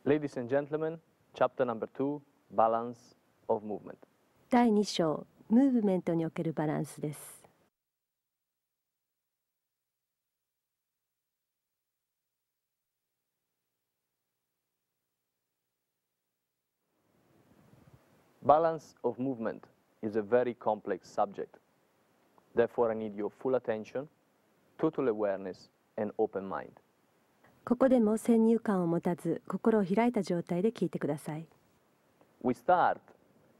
Ladies and gentlemen, chapter number 2, Balance of Movement. 第2章、ムーブメントにおけるバランスです。Balance of movement is a very complex subject. Therefore, I need your full attention, total awareness, and open mind. ここでも先入観を持たず、心を開いた状態で聞いてください。We start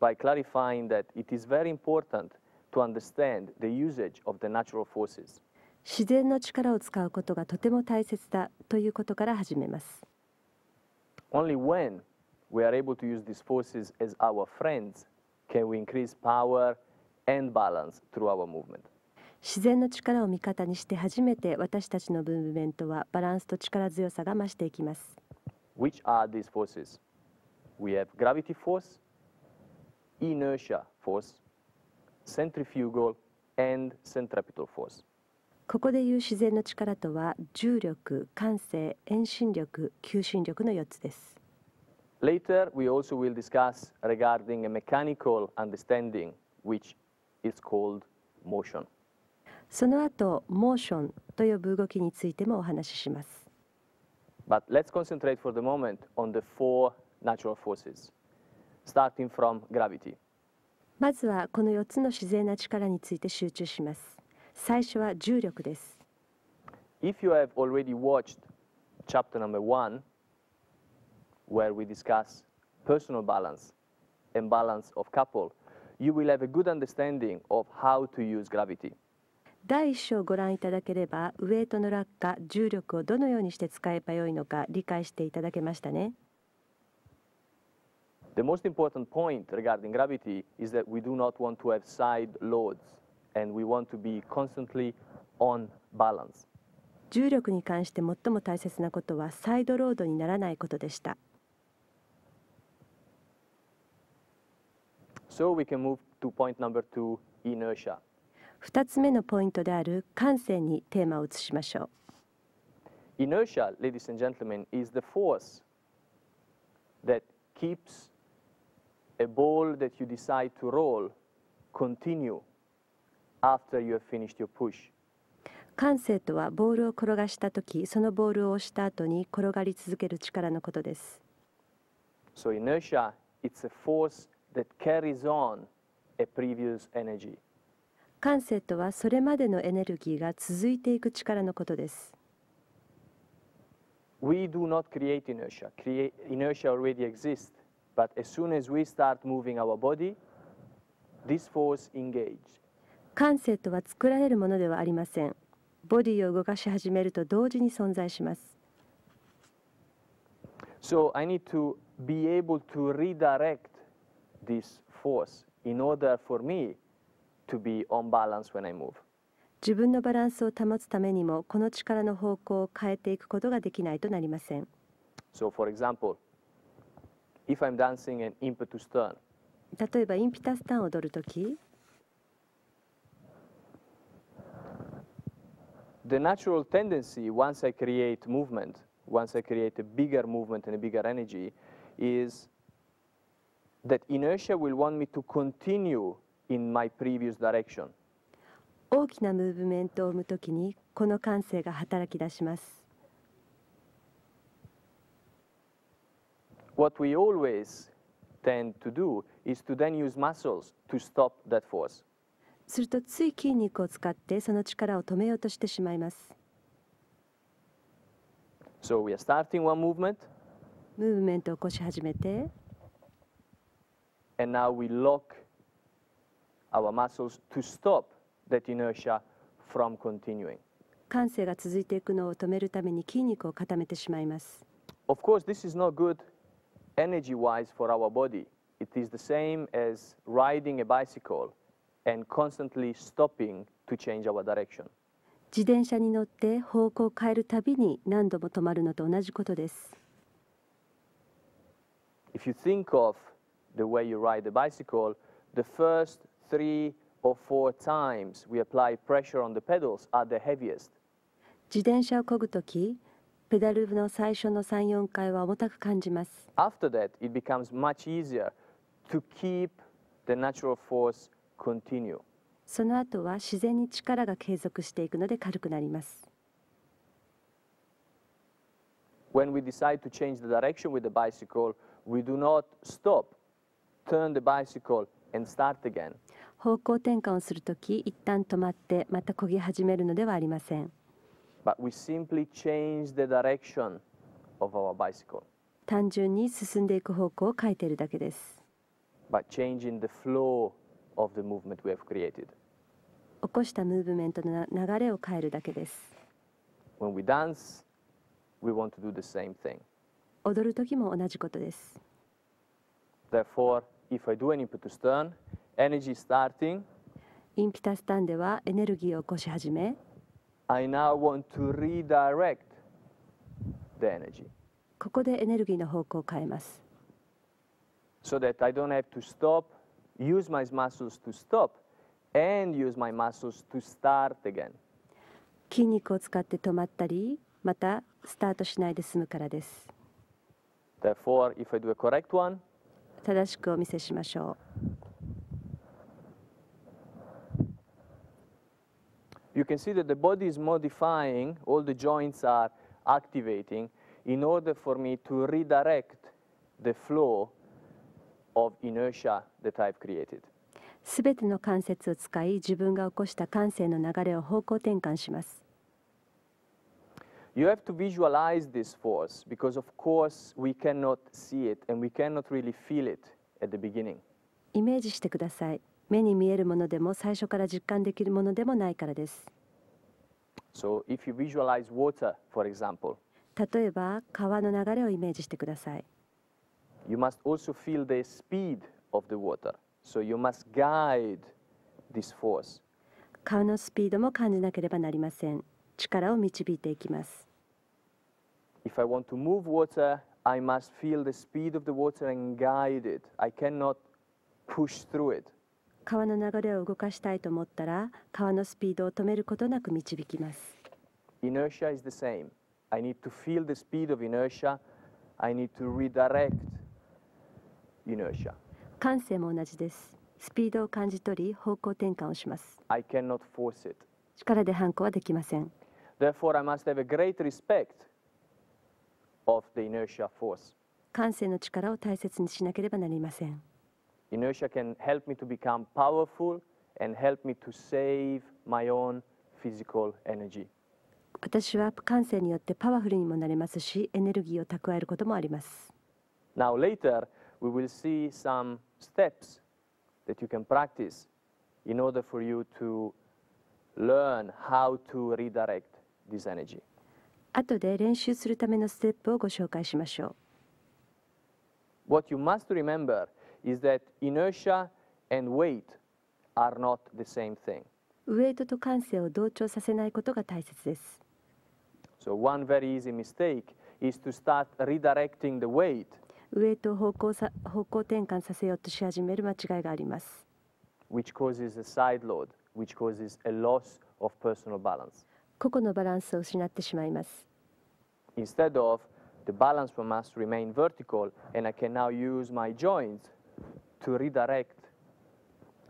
by clarifying that it is very important to understand the usage of the natural forces. 自然の力を使うことがとても大切だということから始めます。Only when we are able to use these forces as our friends can we increase power and balance through our movement. 自然の力を味方にして初めて私たちのムーブメントはバランスと力強さが増していきます。Which are these forces? We have gravity force, inertia force, centrifugal, and centripetal force. ここでいう自然の力とは重力、慣性、遠心力、求心力の4つです。Later, we also will discuss regarding a mechanical understanding, which is called motion. その後、モーションと呼ぶ動きについてもお話しします。But let's concentrate for the moment on the four natural forces, starting from gravity. まずはこの4つの自然な力について集中します。最初は重力です。If you have already watched chapter number 1, where we discuss personal balance and balance of couple, you will have a good understanding of how to use gravity. 第1章をご覧いただければ、ウエイトの落下、重力をどのようにして使えばよいのか理解していただけましたね。The most important point regarding gravity is that we do not want to have side loads, and we want to be constantly on balance. 重力に関して最も大切なことはサイドロードにならないことでした。So we can move to point number 2, inertia. 2つ目のポイントである慣性にテーマを移しましょう。Inertia, ladies and gentlemen, is the force that keeps a ball that you decide to roll continue after you have finished your push. 慣性とはボールを転がしたとき、そのボールを押した後に転がり続ける力のことです。So inertia, it's a force that carries on a previous energy. 慣性とはそれまでのエネルギーが続いていく力のことです。We do not create inertia. Inertia already exists. But as soon as we start moving our body, this force engages. 慣性とは作られるものではありません。ボディを動かし始めると同時に存在します。So I need to be able to redirect this force in order for me to be on balance when I move. 自分のバランスを保つためにもこの力の方向を変えていくことができないとなりません。So for example, if I'm dancing an impetus turn, 例えばインピタスターンを踊るとき、the natural tendency once I create movement, once I create a bigger movement and a bigger energy, is that inertia will want me to continue in my previous direction. 大きなムーブメントを生むときにこの慣性が働き出します。What we always tend to do is to then use muscles to stop that force. するとつい筋肉を使ってその力を止めようとしてしまいます。So we are starting one movement. ムーブメントを起こし始めて、and now we lock our muscles to stop that inertia from continuing. 慣性が続いていくのを止めるために筋肉を固めてしまいます。Of course, this is not good energy-wise for our body. It is the same as riding a bicycle and constantly stopping to change our direction. 自転車に乗って方向を変えるたびに何度も止まるのと同じことです。If you think of the way you ride a bicycle, the first 3 or 4 times we apply pressure on the pedals are the heaviest. 自転車を漕ぐとき、ペダルの最初の3、4回は重たく感じます。After that, it becomes much easier to keep the natural force continue. その後は自然に力が継続していくので軽くなります。When we decide to change the direction with the bicycle, we do not stop, turn the bicycle and start again. 方向転換をするとき、一旦止まってまた漕ぎ始めるのではありません。But we simply change the direction of our bicycle. 単純に進んでいく方向を変えているだけです。But changing the flow of the movement we have created. 起こしたムーブメントの流れを変えるだけです。When we dance, we want to do the same thing. 踊るときも同じことです。Therefore, if I do an impetus turn, energy starting, インピタスタンではエネルギーを起こし始め、I now want to redirect the energy ここでエネルギーの方向を変えます。so that I don't have to stop, use my muscles to stop, and use my muscles to start again. 筋肉を使って止まったり、またスタートしないで済むからです。Therefore, if I do a correct one, 正しくお見せしましょう。you can see that the body is modifying, all the joints are activating in order for me to redirect the flow of inertia that I've created. すべての関節を使い、自分が起こした感性の流れを方向転換します。You have to visualize this force because, of course, we cannot see it and we cannot really feel it at the beginning. イメージしてください。目に見えるものでも最初から実感できるものでもないからです。So, if you visualize water, for example, 例えば川の流れをイメージしてください。you must also feel the speed of the water. So, you must guide this force. 川のスピードも感じなければなりません。力を導いていきます。If I want to move water, I must feel the speed of the water and guide it. I cannot push through it. 川の流れを動かしたいと思ったら、川のスピードを止めることなく導きます。Inertia is the same. I need to feel the speed of inertia. I need to redirect inertia. 感性も同じです。スピードを感じ取り、方向転換をします。I cannot force it. 力で反抗はできません。Therefore, I must have a great respect of the inertia force. 感性の力を大切にしなければなりません。Inertia can help me to become powerful and help me to save my own physical energy. 私は感性によってパワフルにもなれますし、エネルギーを蓄えることもあります。Now later, we will see some steps that you can practice in order for you to learn how to redirect this energy. 後で練習するためのステップをご紹介しましょう。What you must remember is that inertia and weight are not the same thing. ウエイトと感性を同調させないことが大切です。So one very easy mistake is to start redirecting the weight. ウエイトを方向転換させようとし始める間違いがあります。which causes a side load, which causes a loss of personal balance. 個々のバランスを失ってしまいます。Instead of, the balance must remain vertical, and I can now use my joints to redirect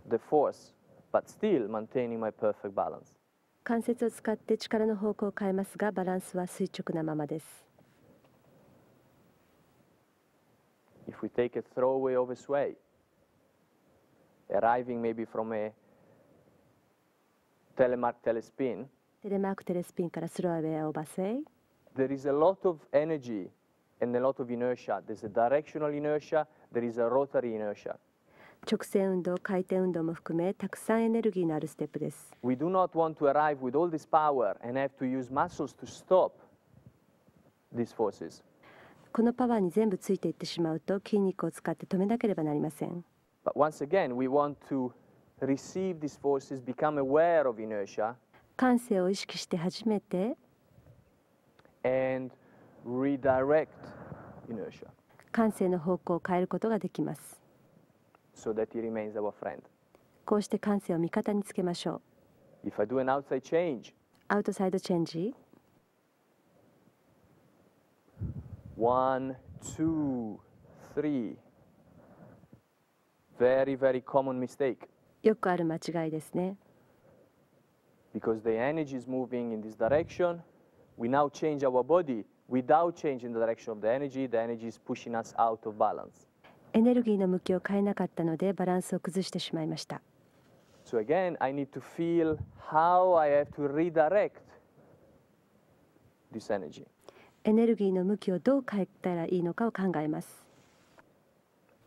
the force, but still maintaining my perfect balance. 関節を使って力の方向を変えますが、バランスは垂直なままです。If we take a throwaway of a sway, arriving maybe from a telemark telespin, テレマークテレスピンからスローアウェイオーバースウェイ。there is a lot of energy and a lot of inertia. There's a directional inertia, there is a rotary inertia. 直線運動、回転運動も含め、たくさんエネルギーのあるステップです。We do not want to arrive with all this power and have to use muscles to stop these forces. このパワーに全部ついていってしまうと、筋肉を使って止めなければなりません。But once again, we want to receive these forces, become aware of inertia, 感性を意識して初めて and redirect inertia 感性の方向を変えることができます。so that it remains our friend. こうして感性を味方につけましょう。If I do an outside change, アウトサイドチェンジ、1, 2, 3. Very, very common mistake. よくある間違いですね。Because the energy is moving in this direction, we now change our body without changing the direction of the energy is pushing us out of balance. エネルギーの向きを変えなかったのでバランスを崩してしまいました。So again, I need to feel how I have to redirect this energy. エネルギーの向きをどう変えたらいいのかを考えます。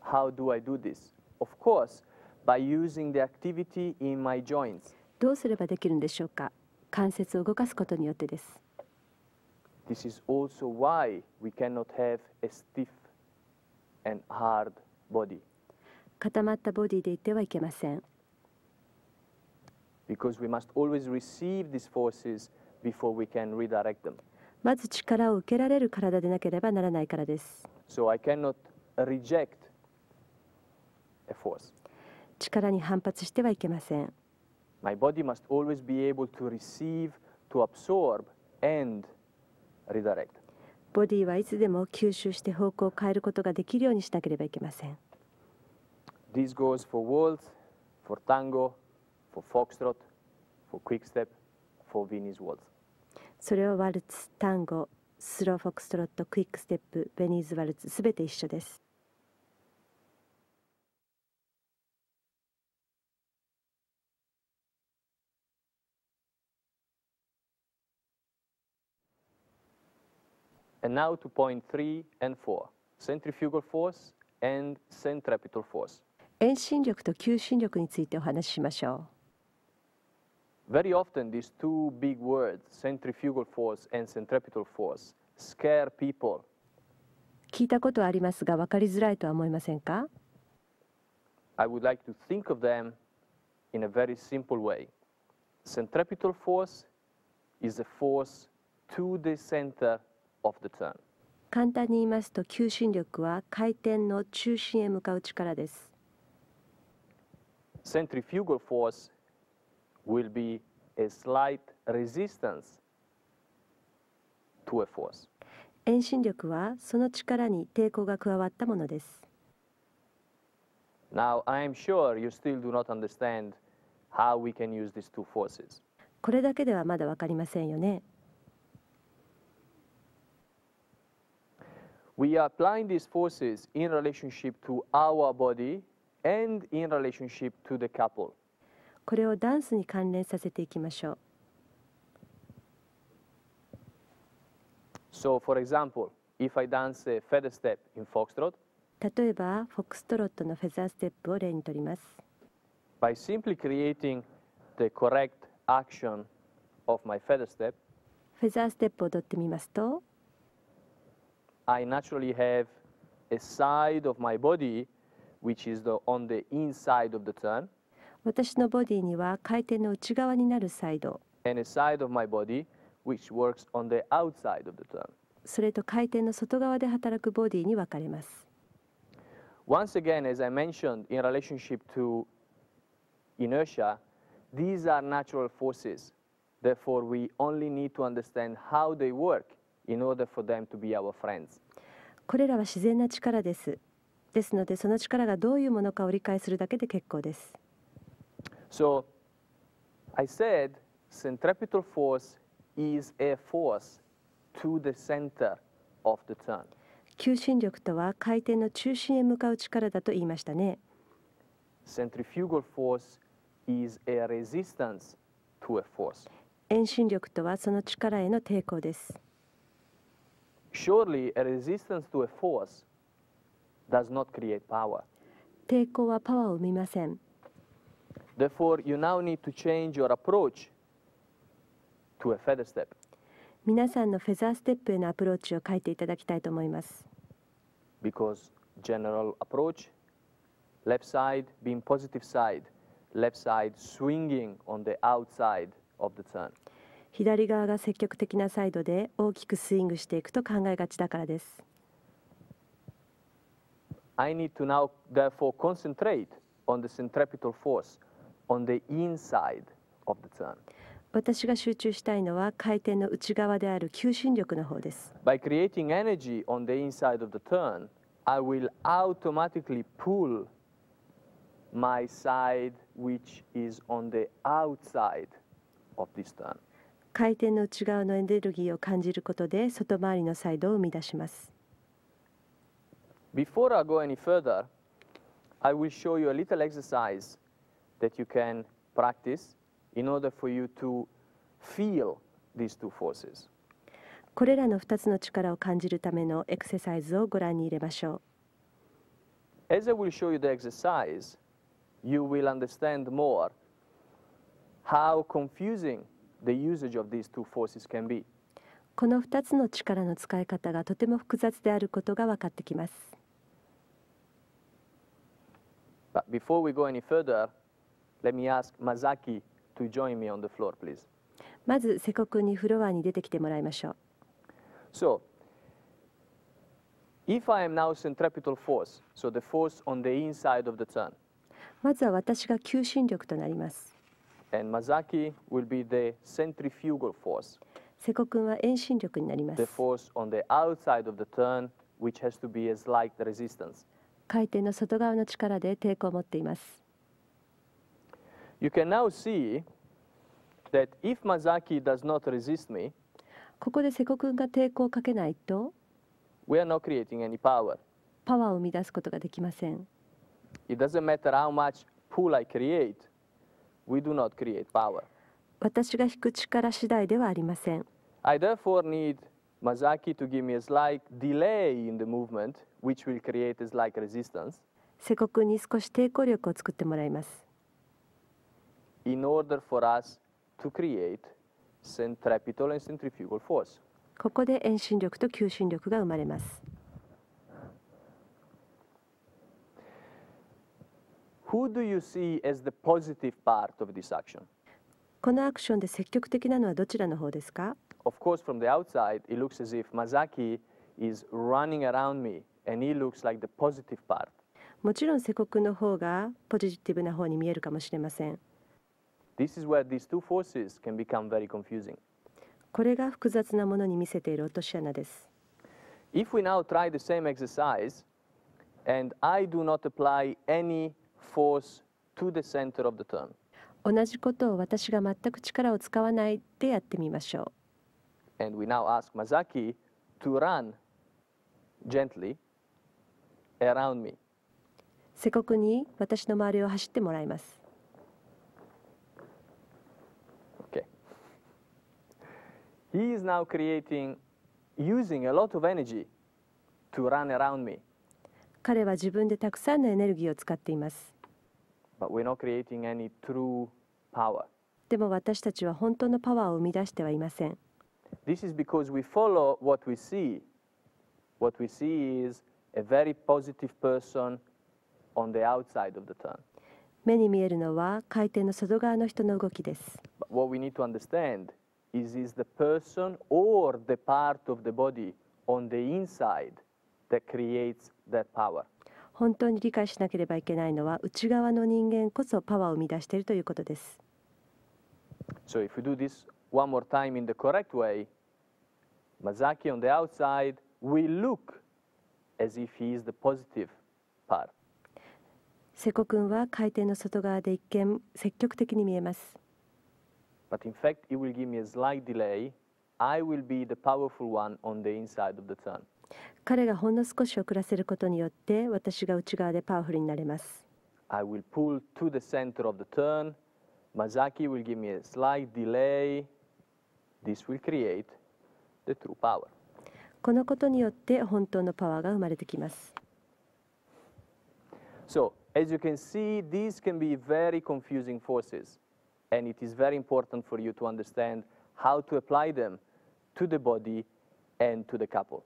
How do I do this? Of course, by using the activity in my joints. どうすればできるんでしょうか。関節を動かすことによってです。This is also why we cannot have a stiff and hard body. 固まったボディでいてはいけません。Because we must always receive these forces before we can redirect them. まず力を受けられる体でなければならないからです。So I cannot reject a force. 力に反発してはいけません。My body must always be able to receive, to absorb, and redirect. ボディはいつでも吸収して方向を変えることができるようにしなければいけません。This goes for waltz, for tango, for foxtrot, for quick step, for Viennese waltz. それはワルツ、タンゴ、スローフォックストロット、クイックステップ、ベニーズワルツ、すべて一緒です。And now to point 3 and 4, centrifugal force and centripetal force. 遠心力と求心力についてお話ししましょう。Very often these two big words, centrifugal force and centripetal force, scare people. 聞いたことはありますが分かりづらいとは思いませんか？ I would like to think of them in a very simple way. Centripetal force is a force to the center of the turn. 簡単に言いますと求心力は回転の中心へ向かう力です。Centrifugal force will be a slight resistance to a force. 遠心力はその力に抵抗が加わったものです。Now, I am sure you still do not understand how we can use these two forces. これだけではまだ分かりませんよね。We are applying these forces in relationship to our body and in relationship to the couple. これをダンスに関連させていきましょう。So, for example, if I dance a feather step in foxtrot, 例えばフォックストロットのフェザーステップを例にとります。by simply creating the correct action of my feather step, フェザーステップを踊ってみますと、I naturally have a side of my body which is on the inside of the turn, 私のボディには回転の内側になるサイド、and a side of my body which works on the outside of the turn. それと回転の外側で働くボディに分かれます。Once again, as I mentioned, in relationship to inertia, these are natural forces. Therefore, we only need to understand how they work in order for them to be our friends. これらは自然な力です。ですので、その力がどういうものかを理解するだけで結構です。So, I said centripetal force is a force to the center of the turn. 求心力とは回転の中心へ向かう力だと言いましたね。Centrifugal force is a resistance to a force. 遠心力とはその力への抵抗です。Surely, a resistance to a force does not create power. 抵抗はパワーを生みません。Therefore, you now need to change your approach to a feather step. 皆さんのフェザーステップへのアプローチを変えていただきたいと思います。Because general approach, left side being positive side, left side swinging on the outside of the turn. 左側が積極的なサイドで大きくスイングしていくと考えがちだからです。I need to now therefore concentrate on the centripetal force on the inside of the turn. 私が集中したいのは回転の内側である求心力の方です。By creating energy on the inside of the turn, I will automatically pull my side which is on the outside of this turn. 回転の内側のエネルギーを感じることで外回りのサイドを生み出します。Before I go any further, I will show you a little exercise that you can practice in order for you to feel these two forces. これらの2つの力を感じるためのエクササイズをご覧に入れましょう。As I will show you the exercise, you will understand more how confusing the usage of these two forces can be. この2つの力の使い方がとても複雑であることが分かってきます。But before we go any further, let me ask Masaki to join me on the floor, please. まず瀬古君にフロアに出てきてもらいましょう。So, if I am now centripetal force, so the force on the inside of the turn, まずは私が求心力となります。and Masaki will be the centrifugal force, 瀬古君は遠心力になりま the す。 force on the outside of the turn, which has to be a slight resistance. 回転の外側の力で抵抗を持っています。You can now see that if Masaki does not resist me, ここで瀬古君が抵抗をかけないと we are not creating any power. パワーを生み出すことができません。It doesn't matter how much pull I create, we do not create power. 私が引く力次第ではありません。I therefore need Masaki to give me a slight delay in the movement, which will create a slight resistance, 瀬古君に少し抵抗力を作ってもらいます。in order for us to create centripetal and centrifugal force. ここで遠心力と求心力が生まれます。Who do you see as the positive part of this action? このアクションで積極的なのはどちらの方ですか？ Of course, from the outside, it looks as if Masaki is running around me, and he looks like the positive part. もちろん瀬古君の方がポジティブな方に見えるかもしれません。This is where these two forces can become very confusing. これが複雑なものに見せている落とし穴です。If we now try the same exercise, and I do not apply any force to the center of the turn, 同じことを私が全く力を使わないでやってみましょう。and we now ask Masaki to run gently around me. 瀬古君に私の周りを走ってもらいます。Okay. He is now using a lot of energy to run around me, 彼は自分でたくさんのエネルギーを使っています。but we're not creating any true power. でも私たちは本当のパワーを生み出してはいません。This is because we follow what we see. What we see is a very positive person on the outside of the turn. 目に見えるのは回転の外側の人の動きです。But what we need to understand is the person or the part of the body on the inside that creates that power. 本当に理解しなければいけないのは内側の人間こそパワーを生み出しているということです。So if we do this one more time in the correct way, Masaki on the outside will look as if he is the positive part. 瀬古君は回転の外側で一見積極的に見えます。But in fact, it will give me a slight delay. I will be the powerful one on the inside of the turn. 彼がほんの少し遅らせることによって私が内側でパワフルになれます。I will pull to the center of the turn. Masaki will give me a slight delay. This will create the true power. このことによって本当のパワーが生まれてきます。So, as you can see, these can be very confusing forces, and it is very important for you to understand how to apply them to the body and to the couple.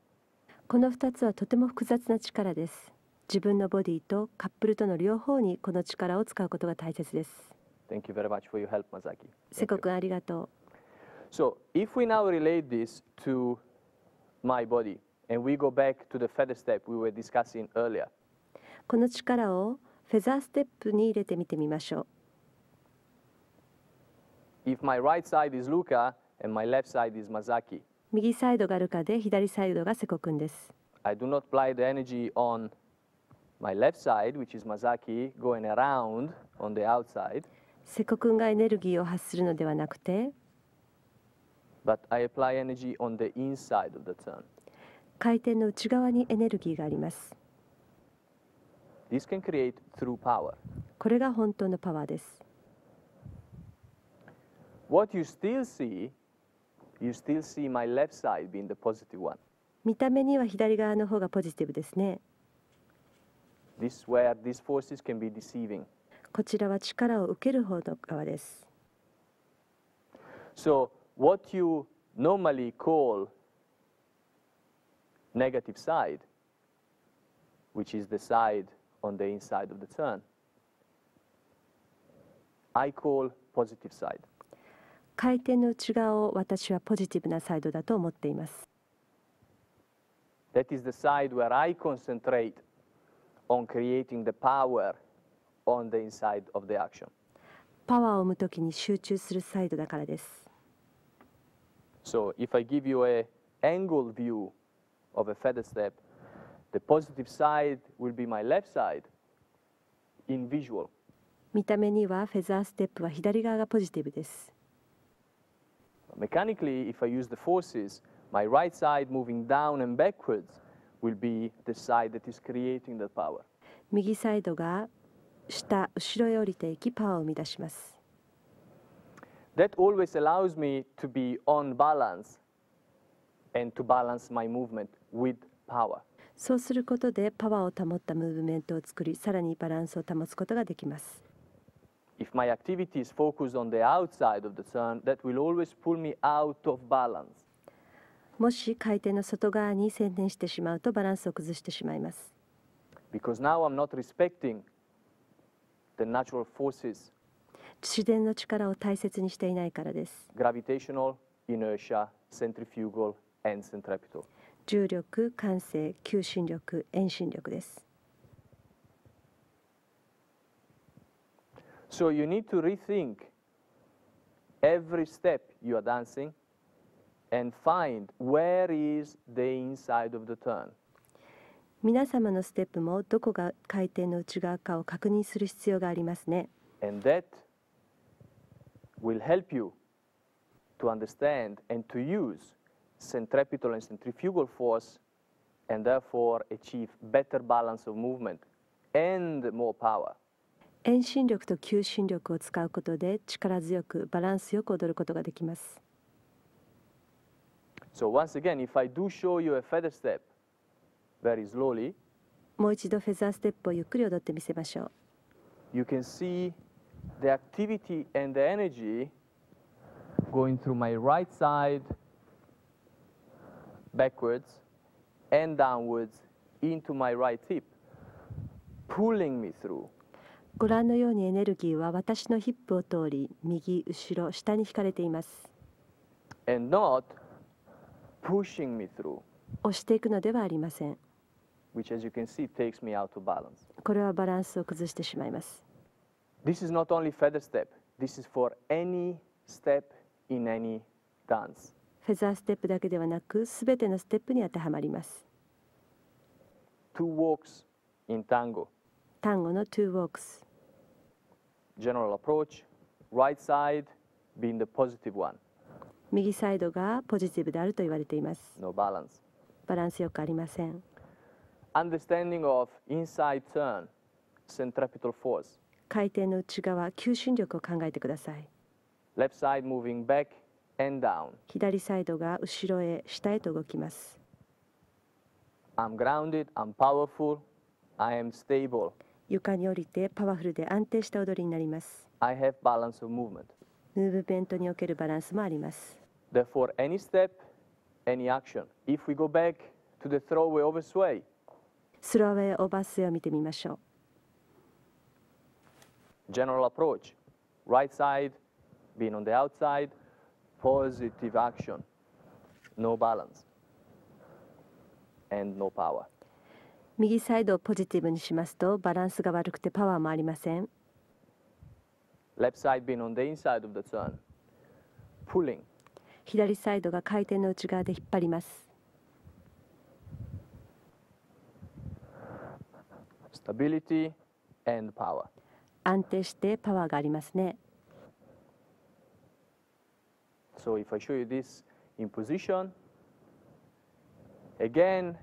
この2つはとても複雑な力です。自分のボディとカップルとの両方にこの力を使うことが大切です。Thank you very much for your help, Masaki. 瀬古君ありがとう。So, if we now relate this to my body, and we go back to the feather step we were discussing earlier, この力をフェザーステップに入れてみてみましょ If my right side is Luca and my left side is Masaki, 右サイドがルカで左サイドが瀬古君です。I do not apply the energy on my left side, which is Masaki, going around on the outside, 瀬古君がエネルギーを発するのではなくて、but I apply energy on the inside of the turn. 回転の内側にエネルギーがあります。This can create true power. これが本当のパワーです。What you still see my left side being the positive one. 見た目には左側の方がポジティブですね。This is where these forces can be deceiving. こちらは力を受ける方の側です。So what you normally call negative side, which is the side on the inside of the turn, I call positive side. 回転の内側を私はポジティブなサイドだと思っています。That is the side where I concentrate on creating the power on the inside of the action. パワーを生むときに集中するサイドだからです。So if I give you an angle view of a feather step, the positive side will be my left side in visual. 見た目にはフェザーステップは左側がポジティブです。Mechanically, if I use the forces, my right side moving down and backwards will be the side that is creating the power. 右サイドが後ろへ降りていきパワーを生み出します。That always allows me to be on balance and to balance my movement with power. そうすることでパワーを保ったムーブメントを作り、さらにバランスを保つことができます。If my activity is focused on the outside of the turn, that will always pull me out of balance. もし回転の外側に専念してしまうとバランスを崩してしまいます。Because now I'm not respecting the natural forces. 自然の力を大切にしていないからです。Gravitational, inertia, centrifugal, and centripetal. 重力、慣性、求心力、遠心力です。So you need to rethink every step you are dancing and find where is the inside of the turn. 皆様のステップもどこが回転の内側かを確認する必要がありますね。And that will help you to understand and to use centripetal and centrifugal force and therefore achieve better balance of movement and more power. 遠心力と求心力を使うことで力強くバランスよく踊ることができます。So once again, if I do show you a feather step very slowly, もう一度フェザーステップをゆっくり踊ってみせましょう。you can see the activity and the energy going through my right side backwards and downwards into my right hip, pulling me through. ご覧のようにエネルギーは私のヒップを通り右、後ろ、下に引かれています。And not pushing me through, 押していくのではありません。which as you can see takes me out of balance. これはバランスを崩してしまいます。This is not only feather step, this is for any step in any dance. フェザーステップだけではなく、すべてのステップに当てはまります。Two walks in tango. タンゴの two walks。General approach, right side being the positive one. 右サイドがポジティブであると言われています。No balance. バランスよくありません。Understanding of inside turn, centripetal force. 回転の内側、求心力を考えてください。Left side moving back and down. 左サイドが後ろへ、下へと動きます。I'm grounded, I'm powerful, I am stable. 床に降りてパワフルで安定した踊りになります。I have balance of movement. ムーブメントにおけるバランスもあります。Therefore, any step, any action. If we go back to the throwaway over sway, スローウェイオーバースウェイを見てみましょう。general approach, right side being on the outside, positive action, no balance, and no power. 右サイドをポジティブにしますとバランスが悪くてパワーもありません。Left side being on the inside of the turn, pulling. 左サイドが回転の内側で引っ張ります。Stability and power. 安定してパワーがありますね。So if I show you this in position, again,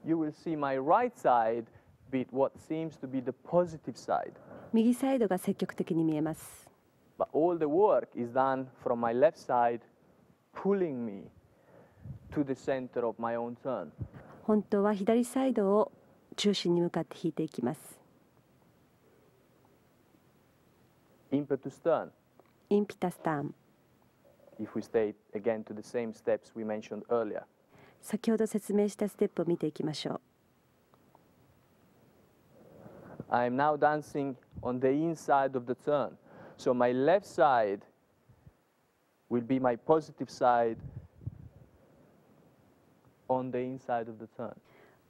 you will see my right side be what seems to be the positive side. 右サイドが積極的に見えます。But all the work is done from my left side, pulling me to the center of my own turn. 本当は左サイドを中心に向かって引いていきます。Impetus turn. インピタスターン。If we stay again to the same steps we mentioned earlier. 先ほど説明したステップを見ていきましょう。I am now dancing on the inside of the turn. So my left side will be my positive side on the inside of the turn.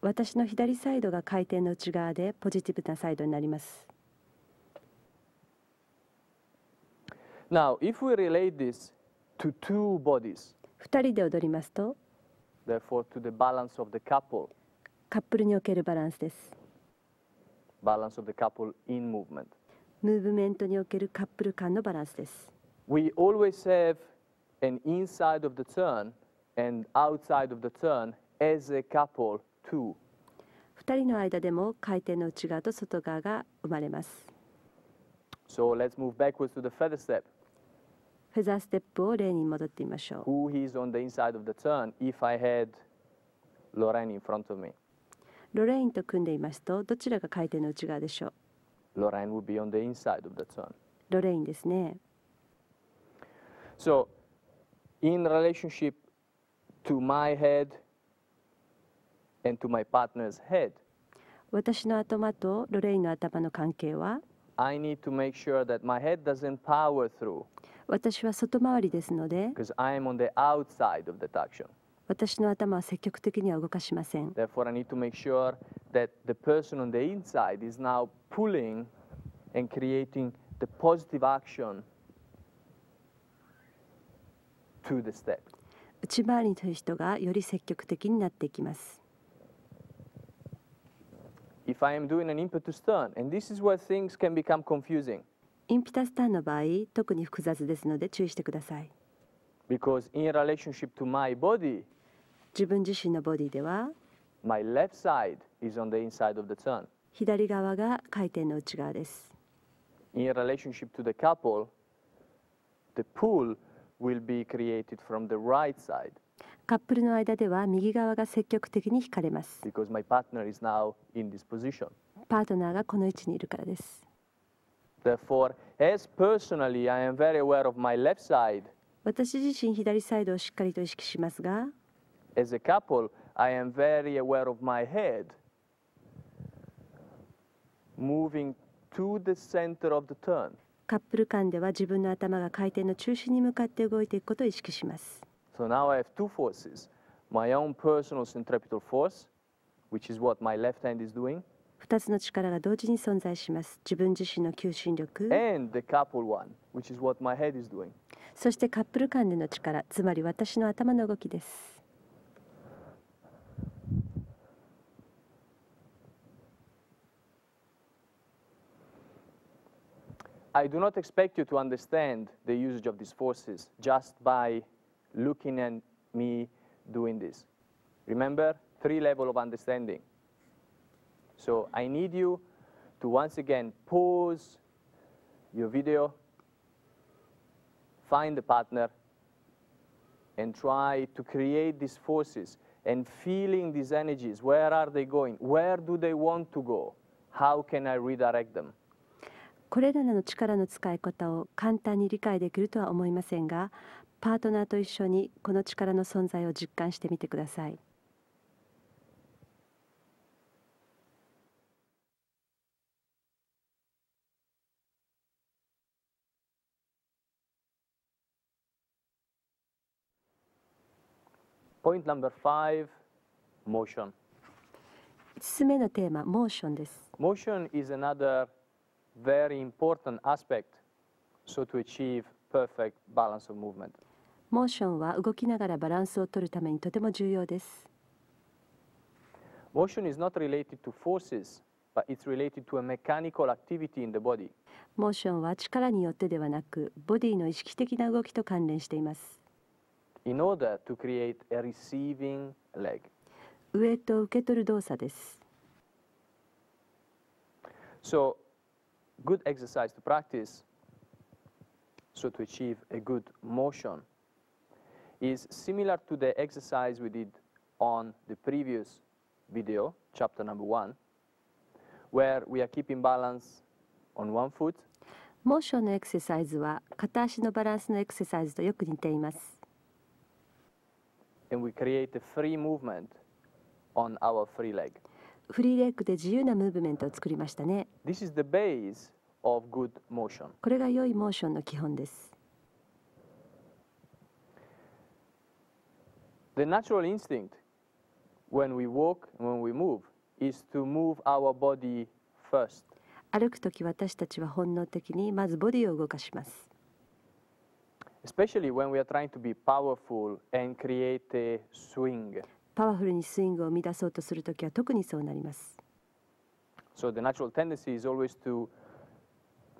私の左サイドが回転の内側でポジティブなサイドになります。Now, if we relate this to two bodies, 2人で踊りますと、therefore to the balance of the couple, カップルにおけるバランスです。balance of the couple in movement. ムーブメントにおけるカップル間のバランスです。We always have an inside of the turn and outside of the turn as a couple too. 2人の間でも回転の内側と外側が生まれます。So let's move backwards to the feather step. フェザーステップを例に戻ってみましょう。Who is on the inside of the turn if I had Lorraine in front of me? ロレインと組んでいますと、どちらが回転の内側でしょう。Lorraine would be on the inside of the turn. ロレインですね。So, in relationship to my head and to my partner's head, 私の頭とロレインの頭の関係は、I need to make sure that my head doesn't power through 私は外回りですので、 because I am on the outside of that action. 私の頭は積極的には動かしません。 Therefore, I need to make sure that the person on the inside is now pulling and creating the positive action to the step. 内回りの人がより積極的になっていきます。If I am doing an impetus turn, and this is where things can become confusing, インピタスターンの場合、特に複雑ですので注意してください。because in relationship to my body, 自分自身のボディでは、my left side is on the inside of the turn. 左側が回転の内側です。In relationship to the couple, the pull will be created from the right side カップルの間では右側が積極的に引かれます。 because my partner is now in this position. パートナーがこの位置にいるからです。Therefore, as personally I am very aware of my left side, 私自身左サイドをしっかりと意識しますが、 as a couple, I am very aware of my head moving to the center of the turn. カップル間では自分の頭が回転の中心に向かって動いていくことを意識します。 So now I have two forces, my own personal centripetal force, which is what my left hand is doing, 2つの力が同時に存在します。自分自身の求心力、 and the couple one, which is what my head is doing. そしてカップル間での力、つまり私の頭の動きです。I do not expect you to understand the usage of these forces just by looking at me doing this. Remember, 3 levels of understanding. So I need you to once again pause your video, find a partner, and try to create these forces and feeling these energies. Where are they going? Where do they want to go? How can I redirect them? これらの力の使い方を簡単に理解できるとは思いませんが、パートナーと一緒にこの力の存在を実感してみてください。Point number 5, motion. 5つ目のテーマ、モーションです。Motion is another very important aspect so to achieve perfect balance of movement. モーションは動きながらバランスを取るためにとても重要です。Motion is not related to forces, but it's related to a mechanical activity in the body. モーションは力によってではなく、ボディの意識的な動きと関連しています。In order to create a receiving leg. ウエイトを受け取る動作です。So, good exercise to practice, so to achieve a good motion, is similar to the exercise we did on the previous video, chapter number 1, where we are keeping balance on one foot. モーションのエクササイズは片足のバランスのエクササイズとよく似ています。And we create a free movement on our free leg. フリーレッグで自由なムーブメントを作りましたね。This is the base of good motion. これが良いモーションの基本です。The natural instinct when we walk, when we move, is to move our body first. 歩くとき私たちは本能的にまずボディを動かします。Especially when we are trying to be powerful and create a swing. パワフルにスイングを生み出そうとするときは特にそうなります。So the natural tendency is always to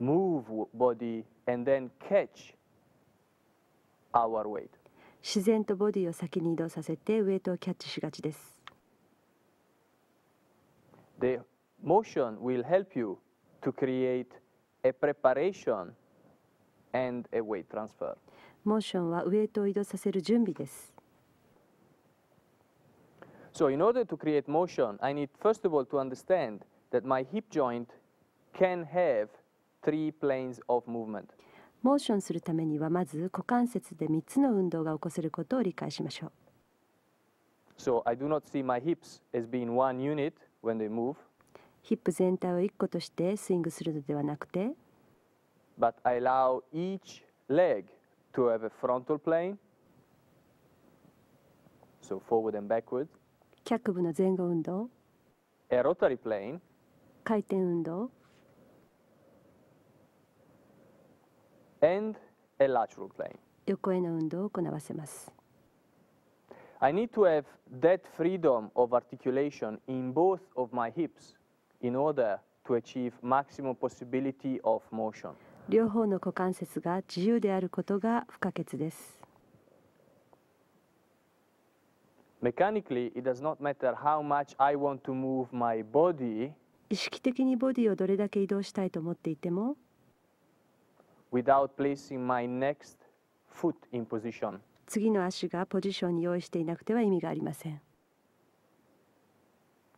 move body and then catch our weight. 自然とボディを先に移動させてウエイトをキャッチしがちです。The motion will help you to create a preparation and a weight transfer. モーションはウエイトを移動させる準備です。So in order to create motion, I need first of all to understand that my hip joint can have 3 planes of movement. モーションするためにはまず股関節で3つの運動が起こせることを理解しましょう。So I do not see my hips as being one unit when they move. ヒップ全体を1個としてスイングするのではなくて、But I allow each leg to have a frontal plane, so forward and backward, 脚部の前後運動、 a rotary plane, 回転運動、 and a lateral plane. 横への運動を行わせます。I need to have that freedom of articulation in both of my hips in order to achieve maximum possibility of motion. 両方の股関節が自由であることが不可欠です。Mechanically, it does not matter how much I want to move my body 意識的にボディをどれだけ移動したいと思っていても、without placing my next foot in position. 次の足がポジションに用意していなくては意味がありません。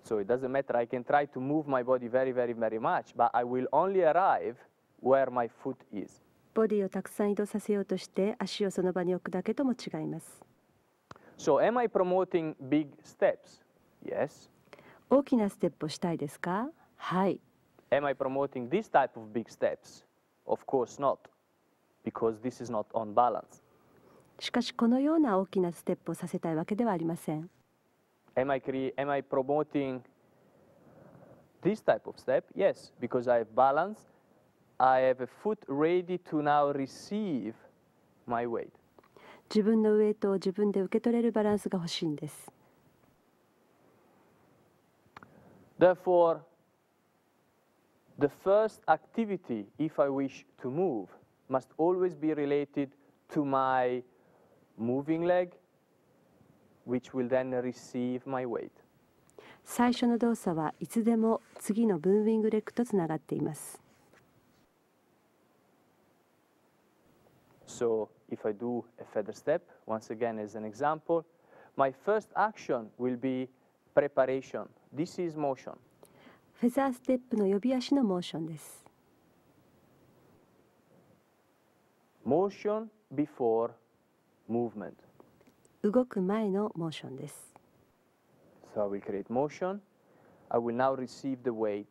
So it doesn't matter, I can try to move my body very, very, very much, but I will only arrive where my foot is. ボディをたくさん移動させようとして足をその場に置くだけとも違います。So am I promoting big steps? Yes. 大きなステップをしたいですか？はい。Am I promoting this type of big steps? Of course not, because this is not on balance. しかしこのような大きなステップをさせたいわけではありません。Am I promoting this type of step? Yes, because I have balance. I have a foot ready to now receive my weight. 自分のウエイトを自分で受け取れるバランスが欲しいんです。Therefore, the first activity, if I wish to move, must always be related to my moving leg, which will then receive my weight. 最初の動作はいつでも次のブーミングレッグとつながっています。So if I do a feather step, once again as an example, my first action will be preparation. This is motion. フェザーステップの予備足のモーションです。Motion before movement. 動く前のモーションです。So I will create motion. I will now receive the weight.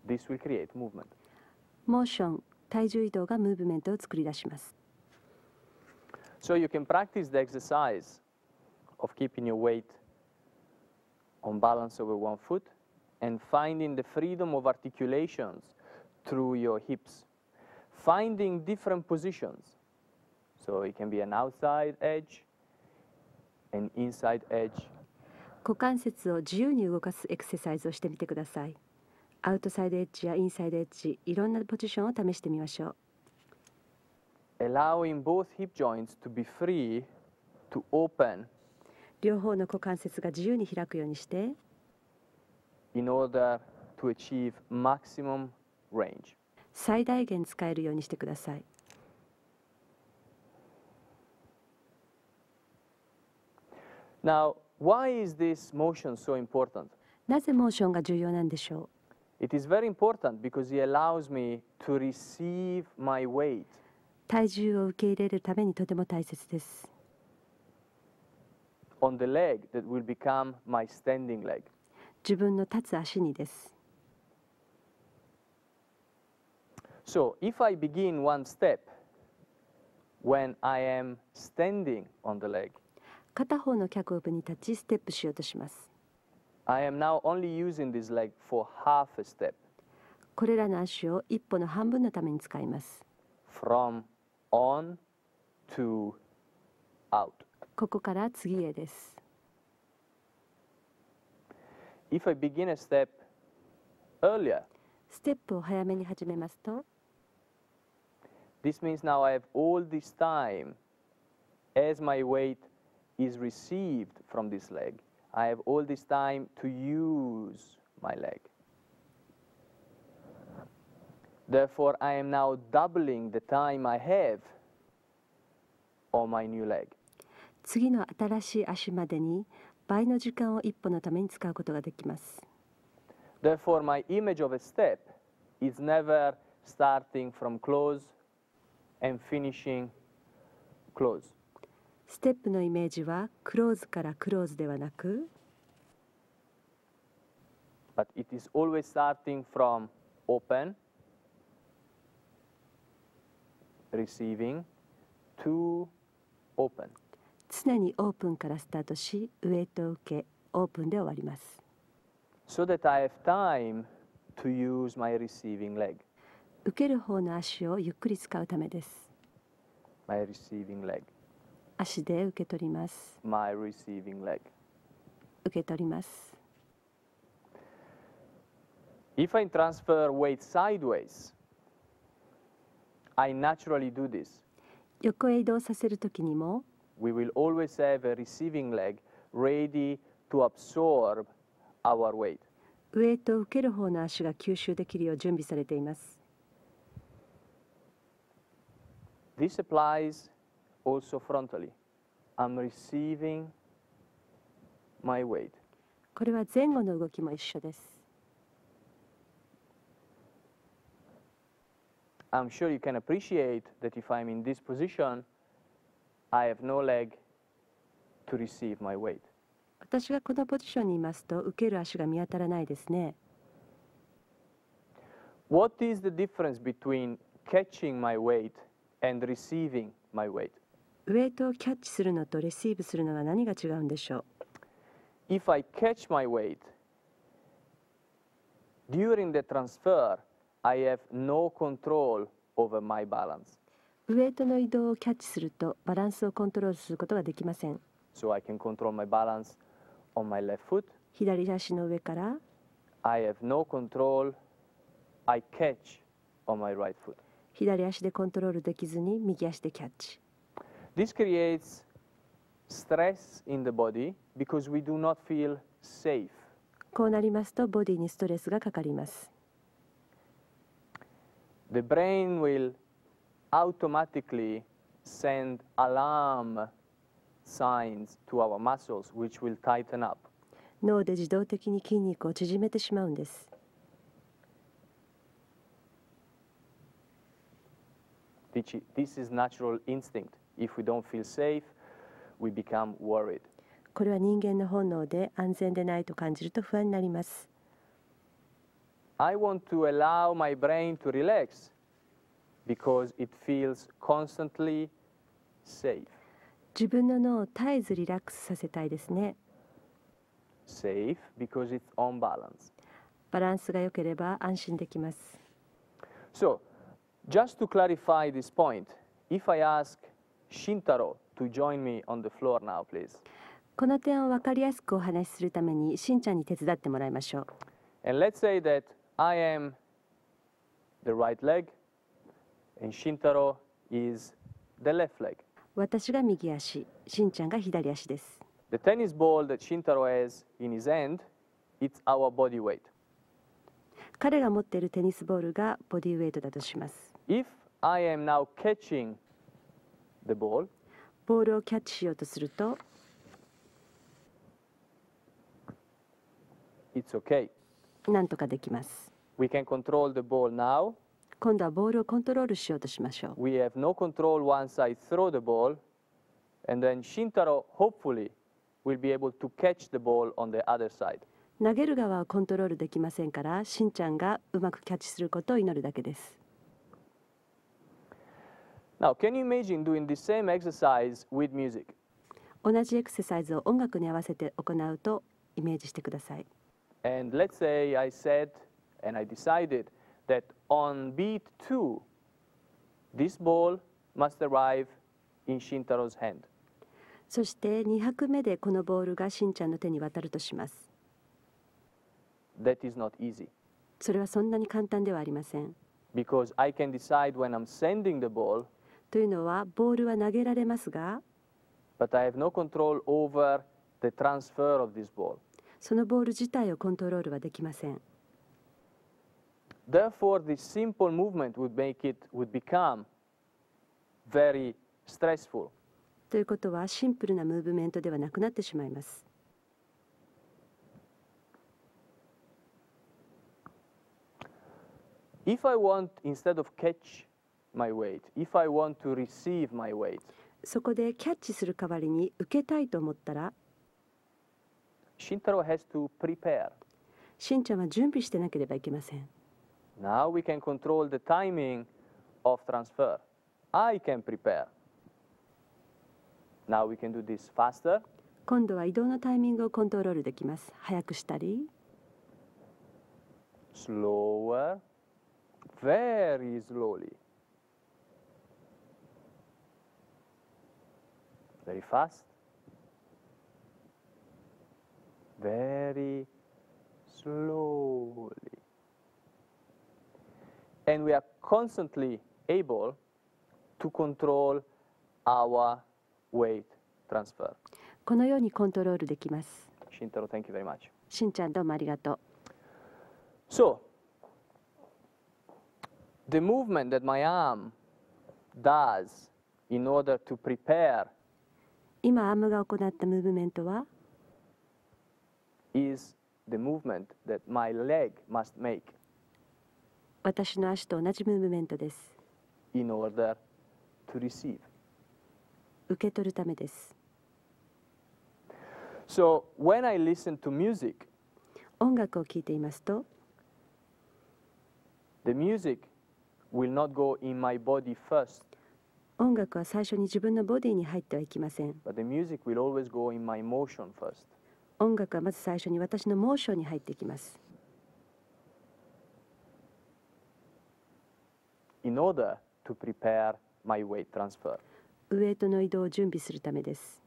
This will create movement. モーション、体重移動がムーブメントを作り出します。So you can practice the exercise of keeping your weight on balance over one foot and finding the freedom of articulations through your hips. finding different positions. So it can be an outside edge, an inside edge. 股関節を自由に動かすエクササイズをしてみてください。アウトサイドエッジやインサイドエッジ、いろんなポジションを試してみましょう。Allowing both hip joints to be free to open 両方の股関節が自由に開くようにして、in order to achieve maximum range. 最大限使えるようにしてください。Now, why is this motion so important? なぜモーションが重要なんでしょう。It is very important because it allows me to receive my weight. 体重を受け入れるためにとても大切です。On the leg that will become my standing leg. 自分の立つ足にです。So, if I begin one step when I am standing on the leg, 片方の脚部に立ちステップしようとします。I am now only using this leg for half a step. これらの足を一歩の半分のために使います。From on to out. ここから次へです。If I begin a step earlier, ステップを早めに始めますと、this means now I have all this time as my weight is received from this leg. I have all this time to use my leg. Therefore, I am now doubling the time I have on my new leg. 次の新しい足までに倍の時間を一歩のために使うことができます。Therefore, my image of a step is never starting from close and finishing close. ステップのイメージはクローズからクローズではなく、But it is always starting from open, receiving, to open. 常にオープンからスタートし、ウエイトを受け、オープンで終わります。So that I have time to use my receiving leg. 受ける方の足をゆっくり使うためです。My receiving leg. 足で受け取ります。My receiving leg. 受け取ります。If I transfer weight sideways, I naturally do this. 横へ移動させるときにも、We will always have a receiving leg ready to absorb our weight. ウエイトを受ける方の足が吸収できるよう準備されています。This applies also frontally. I'm receiving my weight. これは前後の動きも一緒です。I'm sure you can appreciate that if I'm in this position, I have no leg to receive my weight. 私がこのポジションにいますと受ける足が見当たらないですね。What is the difference between catching my weight and receiving my weight? ウエイトをキャッチするのとレシーブするのは何が違うんでしょう。If I catch my weight, during the transfer, I have no control over my balance. ウエイトの移動をキャッチするとバランスをコントロールすることができません。So I can control my balance on my left foot. 左足の上から I have no control. I catch on my right foot. 左足でコントロールできずに右足でキャッチ。This creates stress in the body because we do not feel safe. こうなりますとボディにストレスがかかります。The brain will automatically send alarm signs to our muscles which will tighten up. 脳で自動的に筋肉を縮めてしまうんです。This is natural instinct. If we don't feel safe, we become worried. これは人間の本能で安全でないと感じると不安になります。I want to allow my brain to relax because it feels constantly safe. 自分の脳を絶えずリラックスさせたいですね。Safe because it's on balance. バランスが良ければ安心できます。So, Just to clarify this point, if I ask Shintaro to join me on the floor now, please. この点を分かりやすくお話しするためにしんちゃんに手伝ってもらいましょう。And let's say that I am the right leg and Shintaro is the left leg. 私が右足、しんちゃんが左足です。The tennis ball that Shintaro has in his hand, it's our body weight. 彼が持っているテニスボールがボディウェイトだとします。If I am now catching the ball, ボールをキャッチしようとすると、it's okay. なんとかできます。We can control the ball now. 今度はボールをコントロールしようとしましょう。We have no control once I throw the ball, and then Shintaro hopefully will be able to catch the ball on the other side. 投げる側はコントロールできませんから、しんちゃんがうまくキャッチすることを祈るだけです。Now, can you imagine doing the same exercise with music? 同じエクササイズを音楽に合わせて行うとイメージしてください。And let's say I said and I decided that on beat 2, this ball must arrive in Shintaro's hand. そして2拍目でこのボールがしんちゃんの手に渡るとします。That is not easy それはそんなに簡単ではありません。because I can decide when I'm sending the ball, というのはボールは投げられますが、 but I have no control over the transfer of this ball. そのボール自体をコントロールはできません。Therefore, this simple movement would become very stressful. ということはシンプルなムーブメントではなくなってしまいます。If I want, instead of catch my weight, if I want to receive my weight, そこでキャッチする代わりに受けたいと思ったら、Shintaro has to prepare. しんちゃんは準備してなければいけません。Now we can control the timing of transfer. I can prepare. Now we can do this faster. 今度は移動のタイミングをコントロールできます。早くしたり、slower, very slowly. Very fast. Very slowly. And we are constantly able to control our weight transfer. このようにコントロールできます。Shintaro, thank you very much. しんちゃんどうもありがとう。So, the movement that my arm does in order to prepare 今アームが行ったムーブメントは is the movement that my leg must make 私の足と同じムーブメントです。 in order to receive. 受け取るためです。 So, when I listen to music, 音楽を聴いていますと、 the music will not go in my body first, 音楽は最初に自分のボディに入ってはいきません。 but the music will always go in my motion first. 音楽はまず最初に私のモーションに入っていきます。 In order to prepare my weight transfer. ウエイトの移動を準備するためです。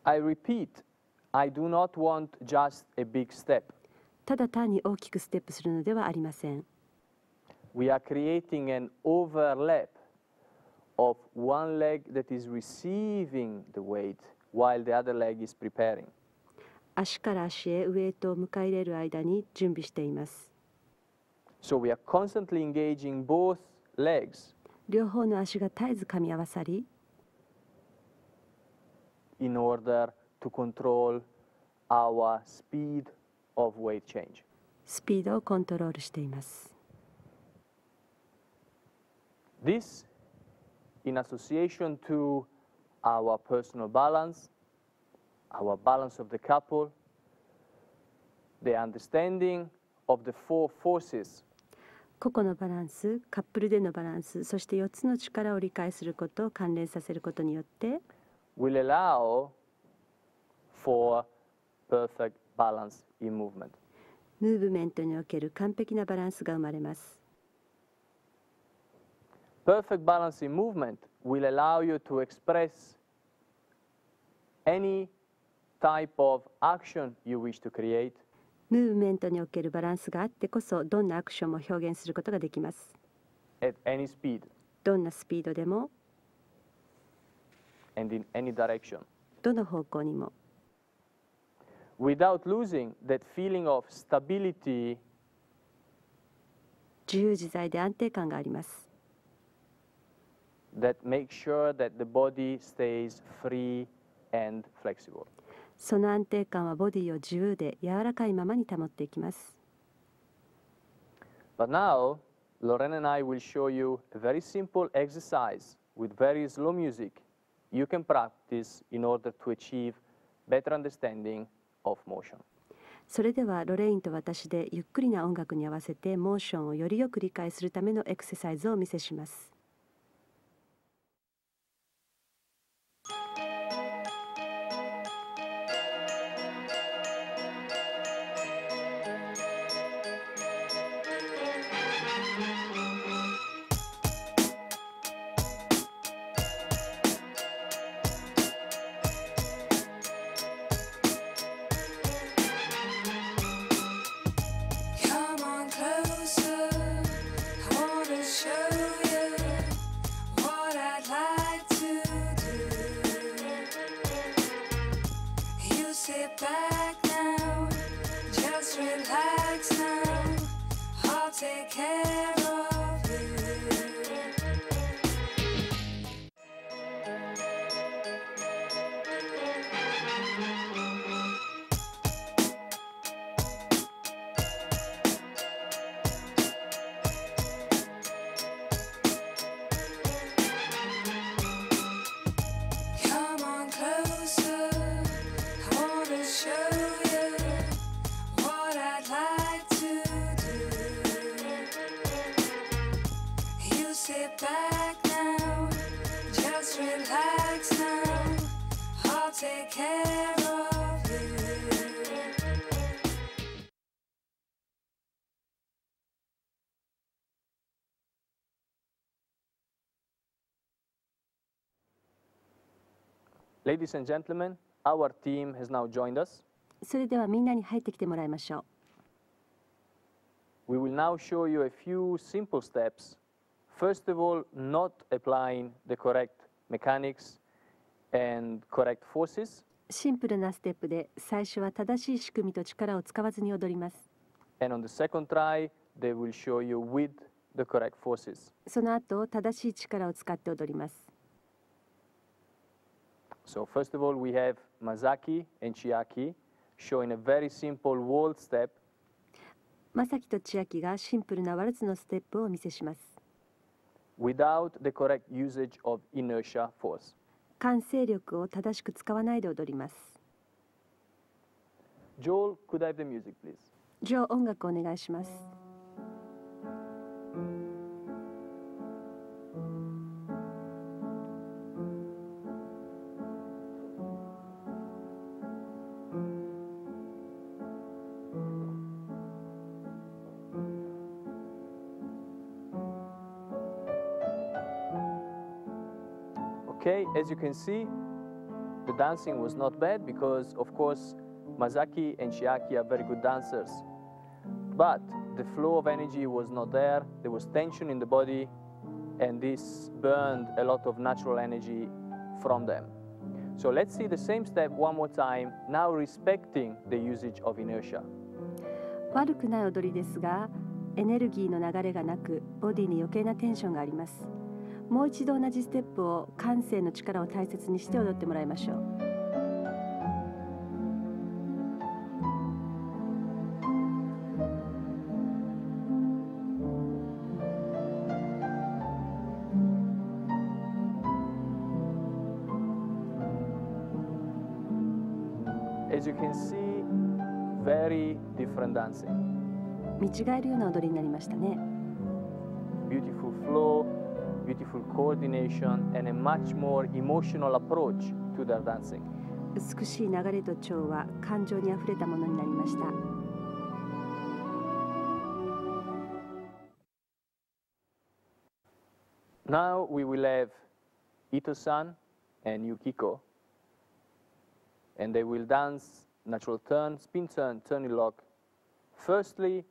I repeat, I do not want just a big step. ただ単に大きくステップするのではありません。 We are creating an overlap of one leg that is receiving the weight while the other leg is preparing. 足から足へウエイトを迎え入れる間に準備しています。 So we are constantly engaging both legs 両方の足が絶えず噛み合わさり、 in order to control our speed of weight change. スピードをコントロールしています。 This, in association to our personal balance, our balance of the couple, the understanding of the four forces 個々のバランス、カップルでのバランス、そして4つの力を理解することを関連させることによって、 will allow for perfect balance in movement. ムーブメントにおける完璧なバランスが生まれます。Perfect balance in movement will allow you to express any type of action you wish to create. ムーブメントにおけるバランスがあってこそ、どんなアクションも表現することができます。At any speed どんなスピードでも、and in any direction. どの方向にも。Without losing that feeling of stability 自由自在で安定感があります。that makes sure that the body stays free and flexible. その安定感はボディを自由で柔らかいままに保っていきます。But now, Lorraine and I will show you a very simple exercise with very slow music you can practice in order to achieve better understanding of motion. それではロレインと私でゆっくりな音楽に合わせてモーションをよりよく理解するためのエクササイズをお見せします。Ladies and gentlemen, our team has now joined us. それではみんなに入ってきてもらいましょう。We will now show you a few simple steps. First of all, not applying the correct mechanics and correct forces. シンプルなステップで最初は正しい仕組みと力を使わずに踊ります。And on the second try, they will show you with the correct forces. その後、正しい力を使って踊ります。So first of all, we have Masaki and Chiaki showing a very simple wall step. まさきと千秋がシンプルなワルツのステップをお見せします。Without the correct usage of inertia force. 慣性力を正しく使わないで踊ります。Joel, could I have the music, please? じゃあ音楽お願いします。Okay, as you can see, the dancing was not bad because, of course, Masaki and Chiaki are very good dancers. But the flow of energy was not there, there was tension in the body, and this burned a lot of natural energy from them. So let's see the same step one more time, now respecting the usage of inertia. 悪くない踊りですが、エネルギーの流れがなく、ボディに余計なテンションがあります。もう一度同じステップを感性の力を大切にして踊ってもらいましょう。As you can see, very different dancing. 見違えるような踊りになりましたね。Beautiful flow.Beautiful coordination and a much more emotional approach to their dancing. 美しい流れと調和、感情にあふれたものになりました。Now we will have Ito-san and Yukiko, and they will dance natural turn, spin turn, turn lock. Firstly,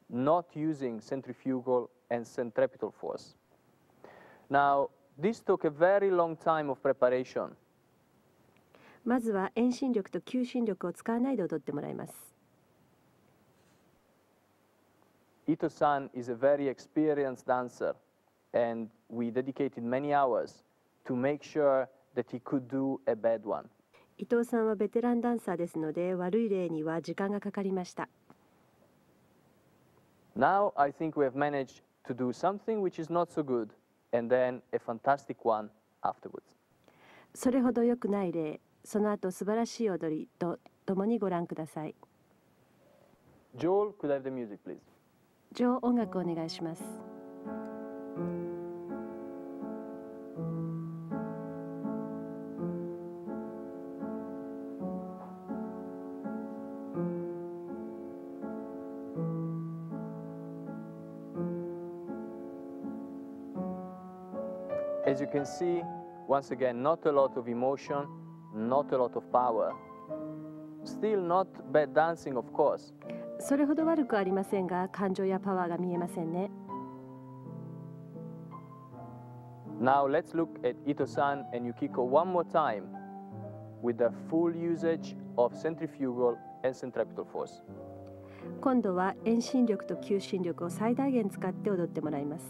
not using centrifugal and centripetal force. Now, this took a very long time of preparation. まずは遠心力と求心力を使わないで踊ってもらいます。Ito-san is a very experienced dancer, and we dedicated many hours to make sure that he could do a bad one. 伊藤さんはベテランダンサーですので、悪い例には時間がかかりました。Now I think we have managed to do something which is not so good, and then a fantastic one afterwards. それほど良くない例、その後素晴らしい踊りと共にご覧ください。Joel, could I have the music, please? ジョー、音楽をお願いします。As you can see, once again, not a lot of emotion, not a lot of power. Still not bad dancing, of course. それほど悪くありませんが、感情やパワーが見えませんね。Now let's look at Ito-san and Yukiko one more time with the full usage of centrifugal and centripetal force. 今度は遠心力と求心力を最大限使って踊ってもらいます。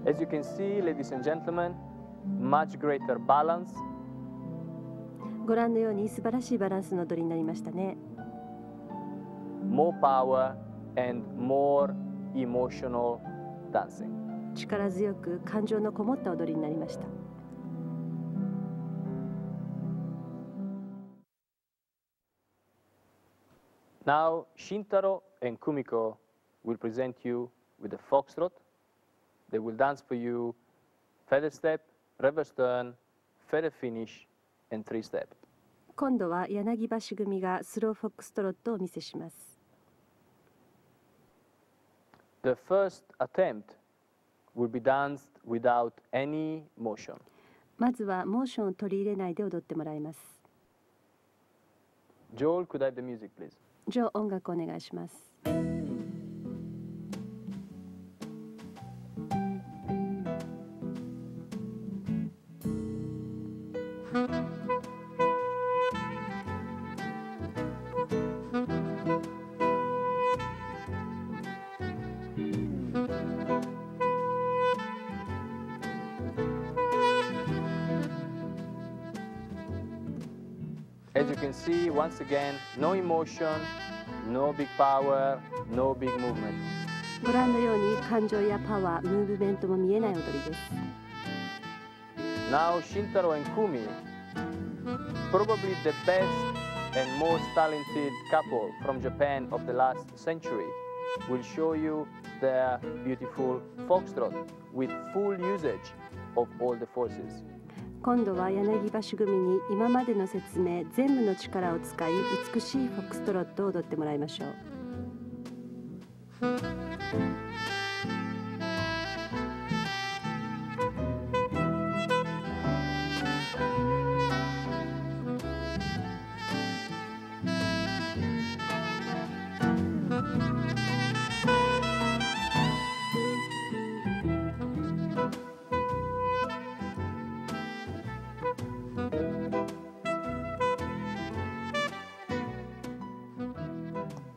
As you can see, ladies and gentlemen, much greater balance. ご覧のように素晴らしいバランスの踊りになりましたね。More power and more emotional dancing. 力強く感情のこもった踊りになりました。Now, Shintaro and Kumiko will present you with the foxtrot. They will dance for you feather step, reverse turn, feather finish, and three step. 今度は柳橋組がスローフォックストロットをお見せします。The first attempt will be danced without any motion. まずはモーションを取り入れないで踊ってもらいます。Joel, could I have the music, please? ジョー、音楽お願いします。As you can see, once again, no emotion, no big power, no big movement. ご覧のように感情やパワー、ムーブメントも見えない踊りです。Now Shintaro and Kumi, probably the best and most talented couple from Japan of the last century, will show you their beautiful foxtrot with full usage of all the forces. 今度は柳橋組に今までの説明全部の力を使い美しいフォックストロットを踊ってもらいましょう。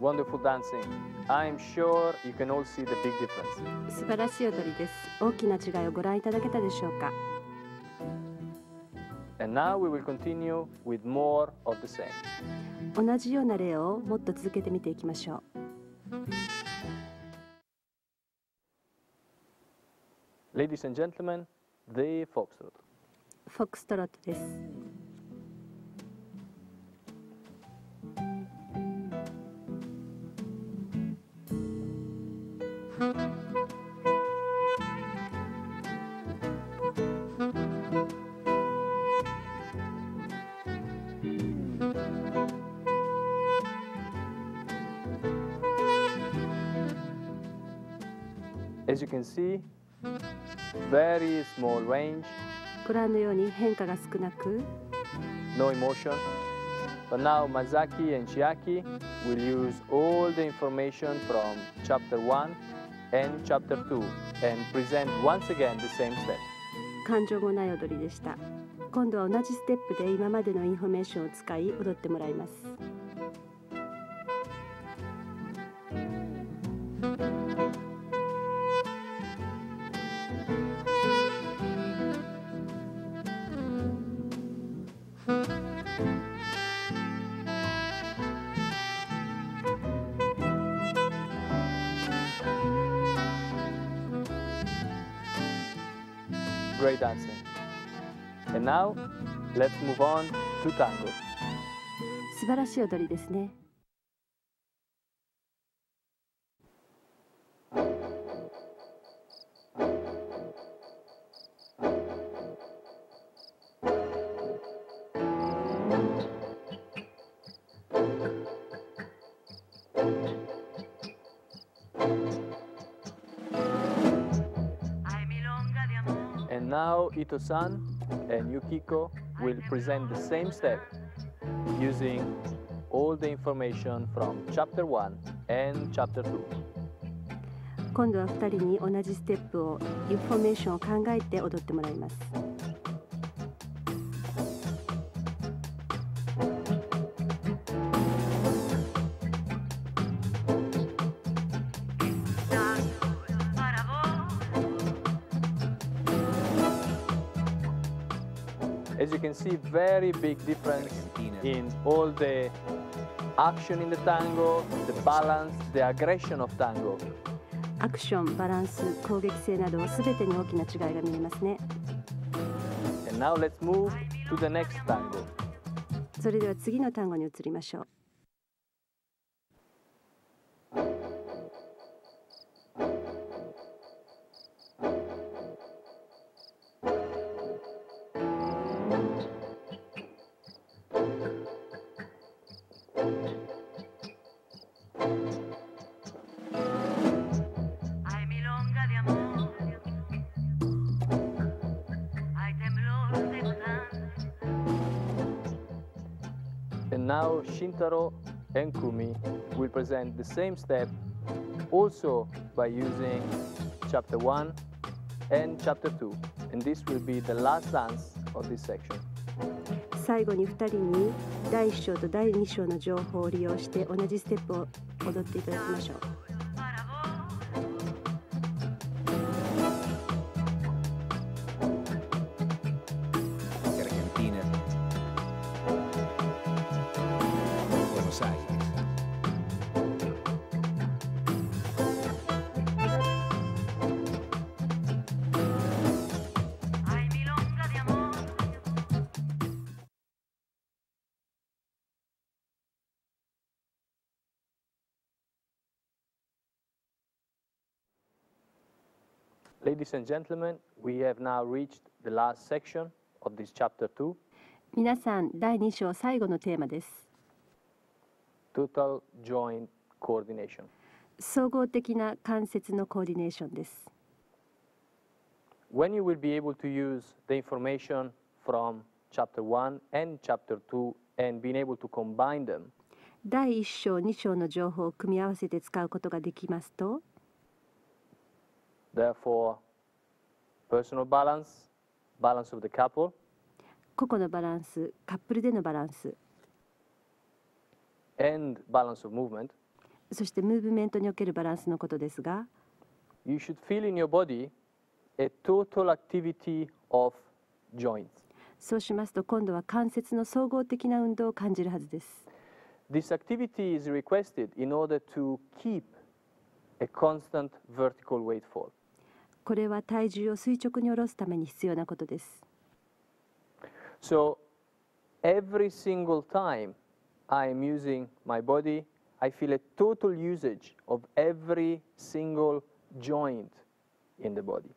Wonderful dancing. I'm sure you can all see the big difference. 素晴らしい踊りです。大きな違いをご覧いただけたでしょうか。And now we will continue with more of the same. 同じような例をもっと続けてみていきましょう。Ladies and gentlemen, the foxtrot. フォックストロットです。As you can see, very small range, ご覧のように変化が少なく、 no emotion. But now Mazaki and Chiaki will use all the information from chapter 1 and chapter 2 and present once again the same step. 感情もない踊りでした。今度は同じステップで今までのインフォメーションを使い踊ってもらいます。Great dancing. And now, let's move on to tango. 素晴らしい踊りですね。And now Ito-san and Yukiko will present the same step using all the information from chapter 1 and chapter 2. 今度は2人に同じステップを、インフォメーションを考えて踊ってもらいます。As you can see, very big difference in all the action in the tango, the balance, the aggression of tango. アクション、バランス、攻撃性などすべてに大きな違いが見えますね。And now let's move to the next tango. それでは次の単語に移りましょう。And now Shintaro and Kumi will present the same step also by using chapter 1 and chapter 2. And this will be the last dance of this section. 最後に2人に第1章と第2章の情報を利用して同じステップを踊っていただきましょう。Ladies and gentlemen, we have now reached the last section of this chapter 2. 皆さん、第2章最後のテーマです。Total joint coordination. 総合的な関節のコーディネーションです。When you will be able to use the information from chapter 1 and chapter 2 and being able to combine them, 第1章、2章の情報を組み合わせて使うことができますと、therefore, personal balance, balance of the couple, 個々のバランス、カップルでのバランス、and balance of movement, そしてムーブメントにおけるバランスのことですが、you should feel in your body a total activity of joints. そうしますと今度は関節の総合的な運動を感じるはずです。This activity is requested in order to keep a constant vertical weight fall. これは体重を垂直に下ろすために必要なことです。So, every single time I am using my body, I feel a total usage of every single joint in the body.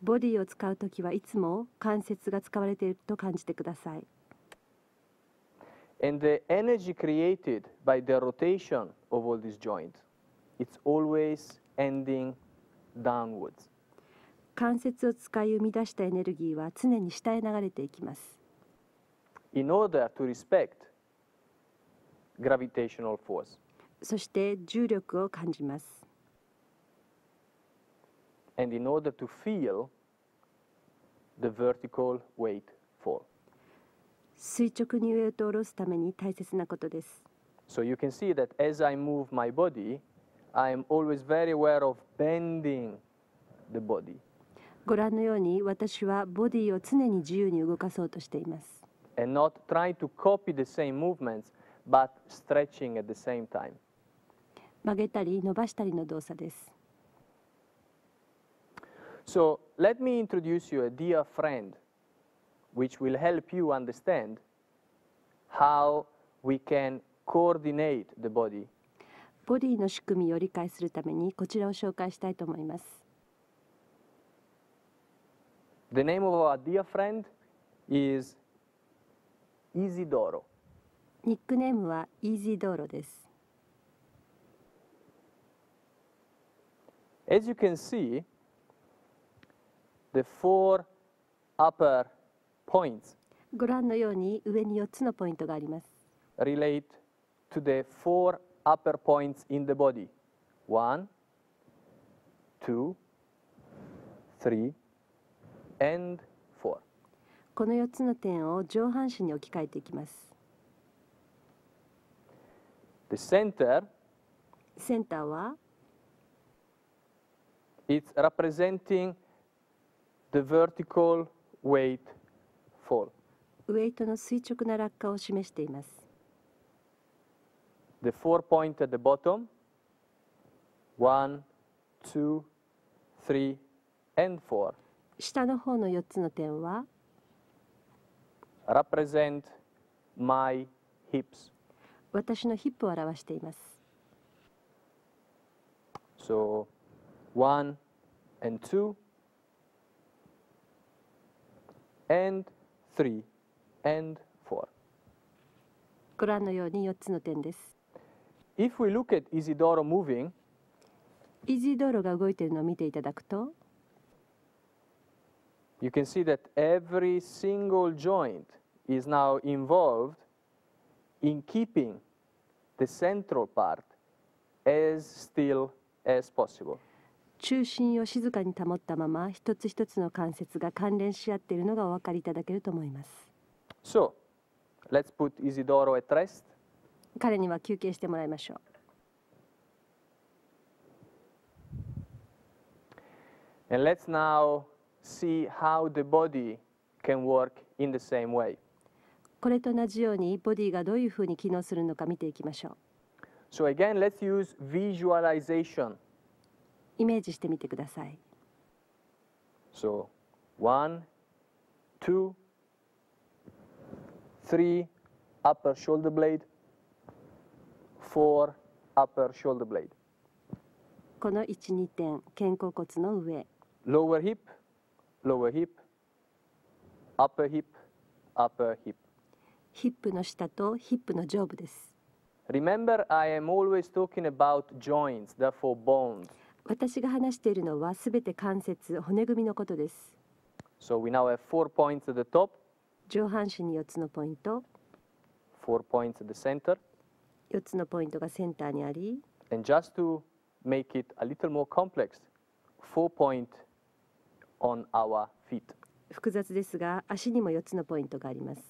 ボディを使うときはいつも関節が使われていると感じてください。And the energy created by the rotation of all these joints, it's always ending downwards. 関節を使い生み出したエネルギーは常に下へ流れていきます。In order to respect gravitational force. そして重力を感じます。And in order to feel the vertical weight fall. 垂直にウェイトを下ろすために大切なことです。So you can see that as I move my body, I am always very aware of bending the body. ご覧のように私はボディを常に自由に動かそうとしています。And not trying to copy the same movements, but stretching at the same time. 曲げたり伸ばしたりの動作です。So let me introduce you a dear friend, which will help you understand how we can coordinate the body. ボディの仕組みを理解するためにこちらを紹介したいと思います。The name of our dear friend is Isidoro. ニックネームはイージー道路です。As you can see, the four upper points ご覧のように上に4つのポイントがあります。relate to the four upper points in the body. 1, 2, 3, and 4. この4つの点を上半身に置き換えていきます。The center センターは is representing the vertical weight fall. ウェイトの垂直な落下を示しています。The 4 point at the bottom, 1, 2, 3, and 4, 下の方の4つの点は represent my hips. 私のヒップを表しています。So 1 and 2 and 3 and 4. ご覧のように4つの点です。If we look at Isidoro moving, イージー道路が動いているのを見ていただくと you can see that every single joint is now involved in keeping the central part as still as possible. 中心を静かに保ったまま一つ一つの関節が関連し合っているのがお分かりいただけると思います。So, let's put Isidoro at rest. 彼には休憩してもらいましょう。And let's now see how the body can work in the same way. これと同じようにボディがどういうふうに機能するのか見ていきましょう。So again, let's use visualization. イメージしてみてください。So 1, 2, 3 upper shoulder blade, 4 upper shoulder blade. この1、2点、肩甲骨の上、 Lower hip, lower hip, upper hip, upper hip. ヒップの下とヒップの上部です。Remember, I am always talking about joints, therefore bones. 私が話しているのはすべて関節、骨組みのことです。So we now have 4 points at the top, 上半身に4つのポイント、 4 points at the center. 4つのポイントがセンターにあり、 And just to make it a little more complex, 4 point on our feet. 複雑ですが足にも4つのポイントがあります。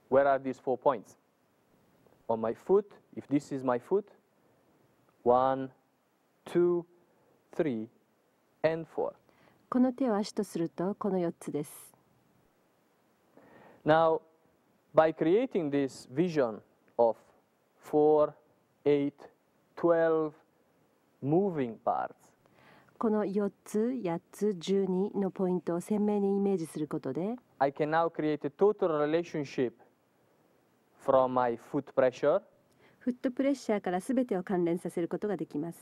Where are these 4 points? On my foot, if this is my foot, 1, 2, 3, and 4. この手を足とするとこの4つです。Now, by creating this vision of 4, 8, 12 moving parts, この4つ、8つ、12のポイントを鮮明にイメージすることで、 I can now create a total relationship from my foot pressure フットプレッシャーからすべてを関連させることができます。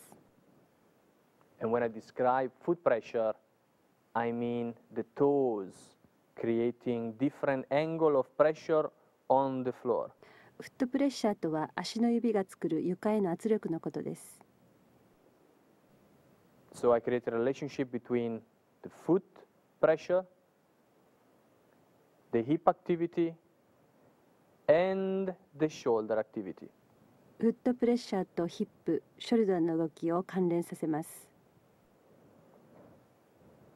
And when I describe foot pressure, I mean the toes creating different angle of pressure on the floor. フットプレッシャーとは足の指が作る床への圧力のことです。So I create a relationship between the foot pressure, the hip activity, and the shoulder activity. フットプレッシャーとヒップ、ショルダーの動きを関連させます。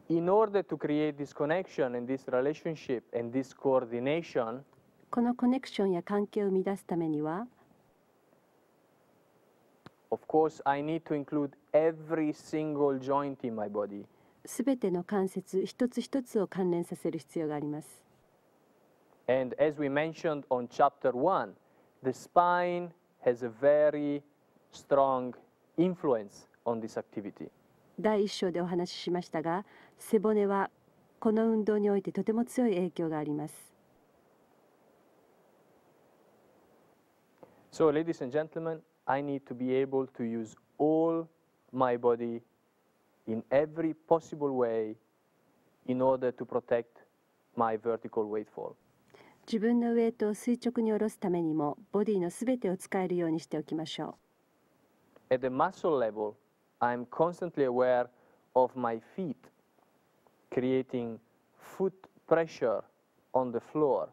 In order to create this connection and this relationship and this coordination, このコネクションや関係を生み出すためには、of course, I need to include every single joint in my body. すべての関節一つ一つを関連させる必要があります。And as we mentioned on chapter 1, the spine has a very strong influence on this activity. 第一章でお話ししましたが、背骨はこの運動においてとても強い影響があります。So, ladies and gentlemen, I need to be able to use all my body in every possible way in order to protect my vertical weight fall. 自分のウエイトを垂直に下ろすためにもボディのすべてを使えるようにしておきましょう。At the muscle level, I'm constantly aware of my feet, creating foot pressure on the floor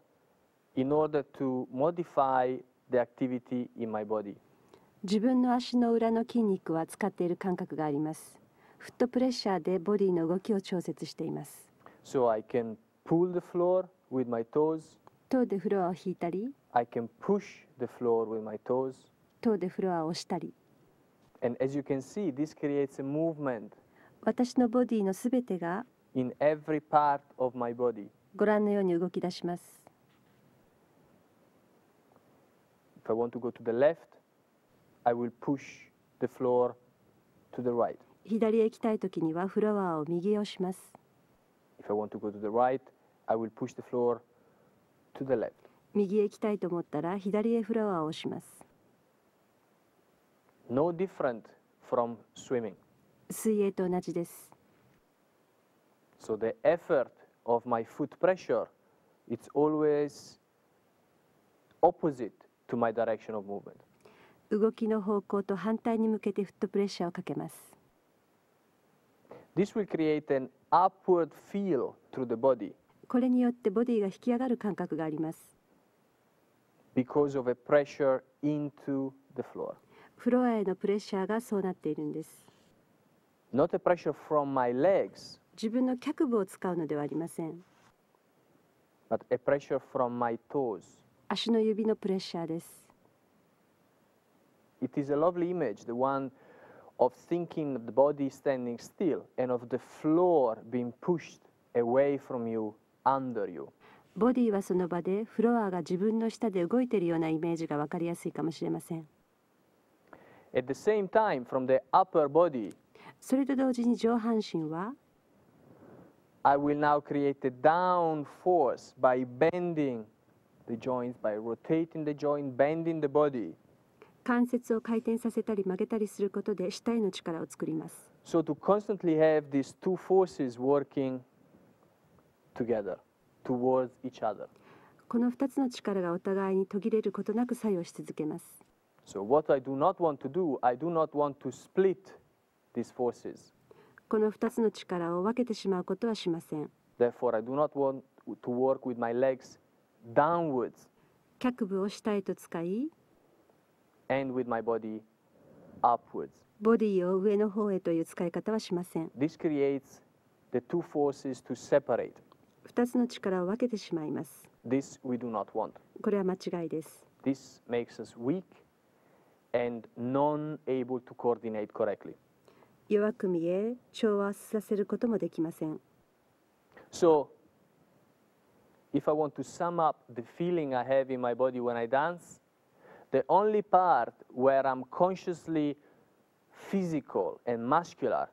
in order to modify the activity in my body. 自分の足の裏の筋肉は使っている感覚があります。フットプレッシャーでボディの動きを調節しています。So I can pull the floor with my toes. トーでフロアを引いたり、I can push the floor with my toes. トーでフロアを押したり。And as you can see, this creates a movement. 私のボディのすべてが in every part of my body. ご覧のように動き出します。If I want to go to the left, I will push the floor to the right. 左へ行きたいときにはフロアを右へ押します。If I want to go to the right, I will push the floor to the left. 右へ行きたいと思ったら左へフロアを押します。No different from swimming. 水泳と同じです。So the effort of my foot pressure, it's always opposite to my direction of movement. 動きの方向と反対に向けてフットプレッシャーをかけます。This will create an upward feel through the body. これによってボディが引き上がる感覚があります。Because of a pressure into the floor. フロアへのプレッシャーがそうなっているんです。Not a pressure from my legs. 自分の脚部を使うのではありません。But a pressure from my toes. 足の指のプレッシャーです。It is a lovely image, the one of thinking of the body standing still and of the floor being pushed away from you, under you. ボディはその場でフロアが自分の下で動いているようなイメージが分かりやすいかもしれません。At the same time, from the upper body, それと同時に上半身は I will now create a down force by bending the joints, by rotating the joint, bending the body. 関節を回転させたり曲げたりすることで下への力を作ります。So to constantly have these two forces working together, towards each other. この2つの力がお互いに途切れることなく作用し続けます。So what I do not want to do, I do not want to split these forces. この2つの力を分けてしまうことはしません。Therefore, I do not want to work with my legs downwards 脚部を下へと使い、and with my body upwards. ボディを上の方へという使い方はしません。 This creates the two forces to separate. 2つの力を分けてしまいます。 This we do not want. これは間違いです。 This makes us weak and non-able to coordinate correctly. 弱く見え、調和させることもできません。So, if I want to sum up the feeling I have in my body when I dance, the only part where I'm consciously physical and muscular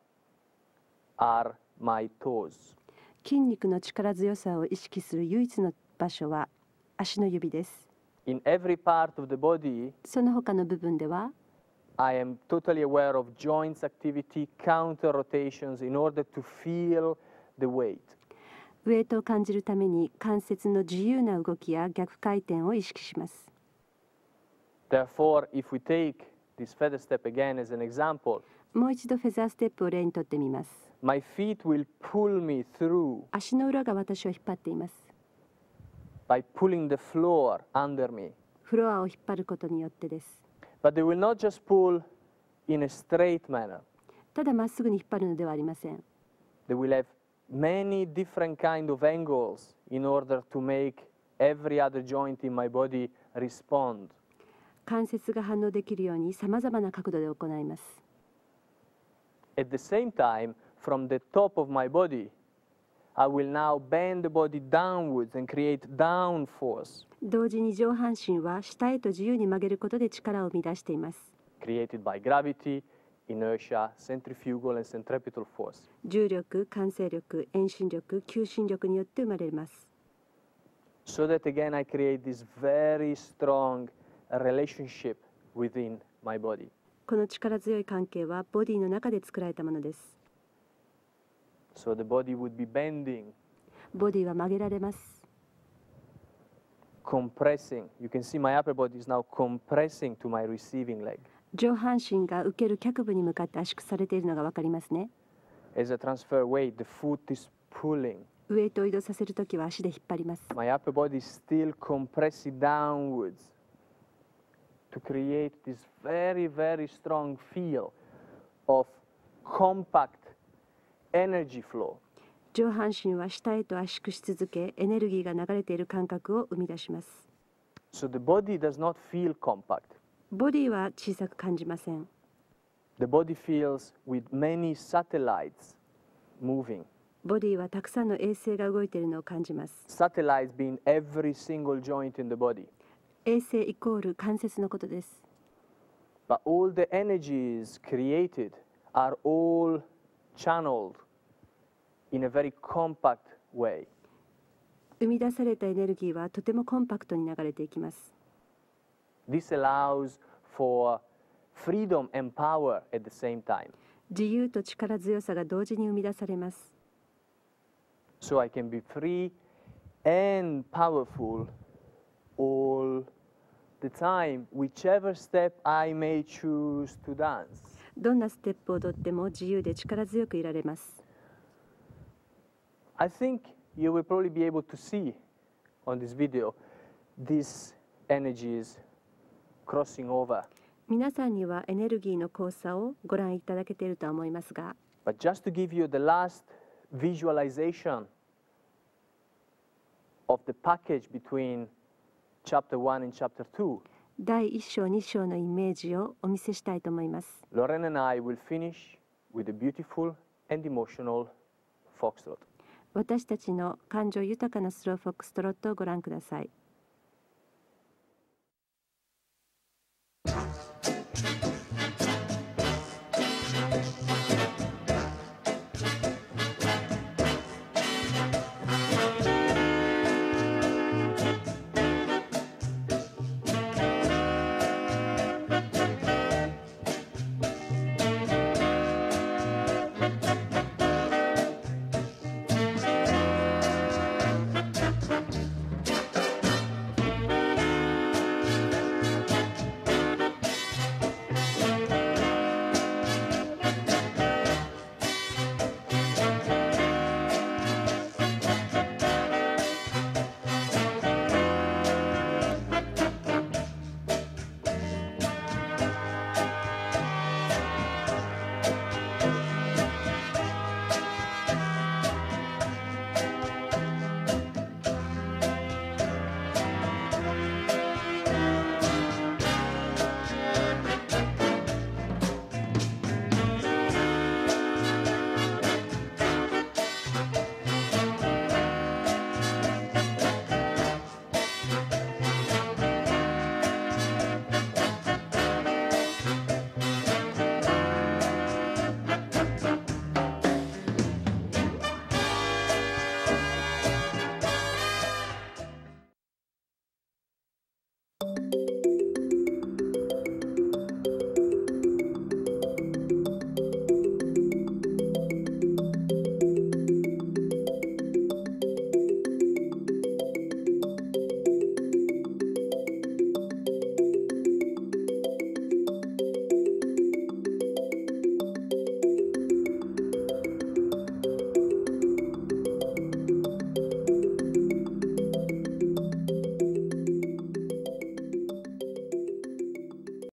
are my toes. 筋肉の力強さを意識する唯一の場所は足の指です。In every part of the body, その他の部分では I am totally aware of joints activity, counter rotations in order to feel the weight. ウエイトを感じるために関節の自由な動きや逆回転を意識します。Therefore, if we take this feather step again as an example, もう一度フェザーステップを例にとってみます。My feet will pull me through 足の裏が私を引っ張っています。by pulling the floor under me. フロアを引っ張ることによってです。But they will not just pull in a straight manner. ただまっすぐに引っ張るのではありません。They will have many different kind of angles in order to make every other joint in my body respond. 関節が反応できるようにさまざまな角度で行います。At the same time, from the top of my body, I will now bend the body downwards and create down force. 同時に上半身は下へと自由に曲げることで力を生み出しています。Created by gravity, inertia, centrifugal, and centripetal force. 重力、慣性力、遠心力、求心力によって生まれます。So that again I create this very strong relationship within my body. この力強い関係はボディの中で作られたものです。So the body would be bending, ボディは曲げられます。compressing. You can see my upper body is now compressing to my receiving leg. 上半身が受ける脚部に向かって圧縮されているのが分かりますね。As I transfer weight, the foot is pulling. ウエイトを移動させるときは足で引っ張ります。My upper body is still compressing downwards to create this very, very strong feel of compact energy flow. 上半身は下へと圧縮し続け、エネルギーが流れている感覚を生み出します。So the body does not feel compact. ボディは小さく感じません。The body feels with many satellites moving. ボディはたくさんの衛星が動いているのを感じます。Satellites being every single joint in the body. 衛星イコール関節のことです。But all the energies created are all channeled in a very compact way. 生み出されたエネルギーはとてもコンパクトに流れていきます。This allows for freedom and power at the same time. 自由と力強さが同時に生み出されます。So I can be free and powerful all the time, whichever step I may choose to dance. どんなステップを踊っても自由で力強くいられます。I think you will probably be able to see on this video these energies crossing over. 皆さんにはエネルギーの交差をご覧いただけていると思いますが、 But just to give you the last visualization of the package between chapter 1 and chapter 2, 第1章2章のイメージをお見せしたいと思います。 Lauren and I will finish with a beautiful and emotional foxtrot. 私たちの感情豊かなスローフォックストロットをご覧ください。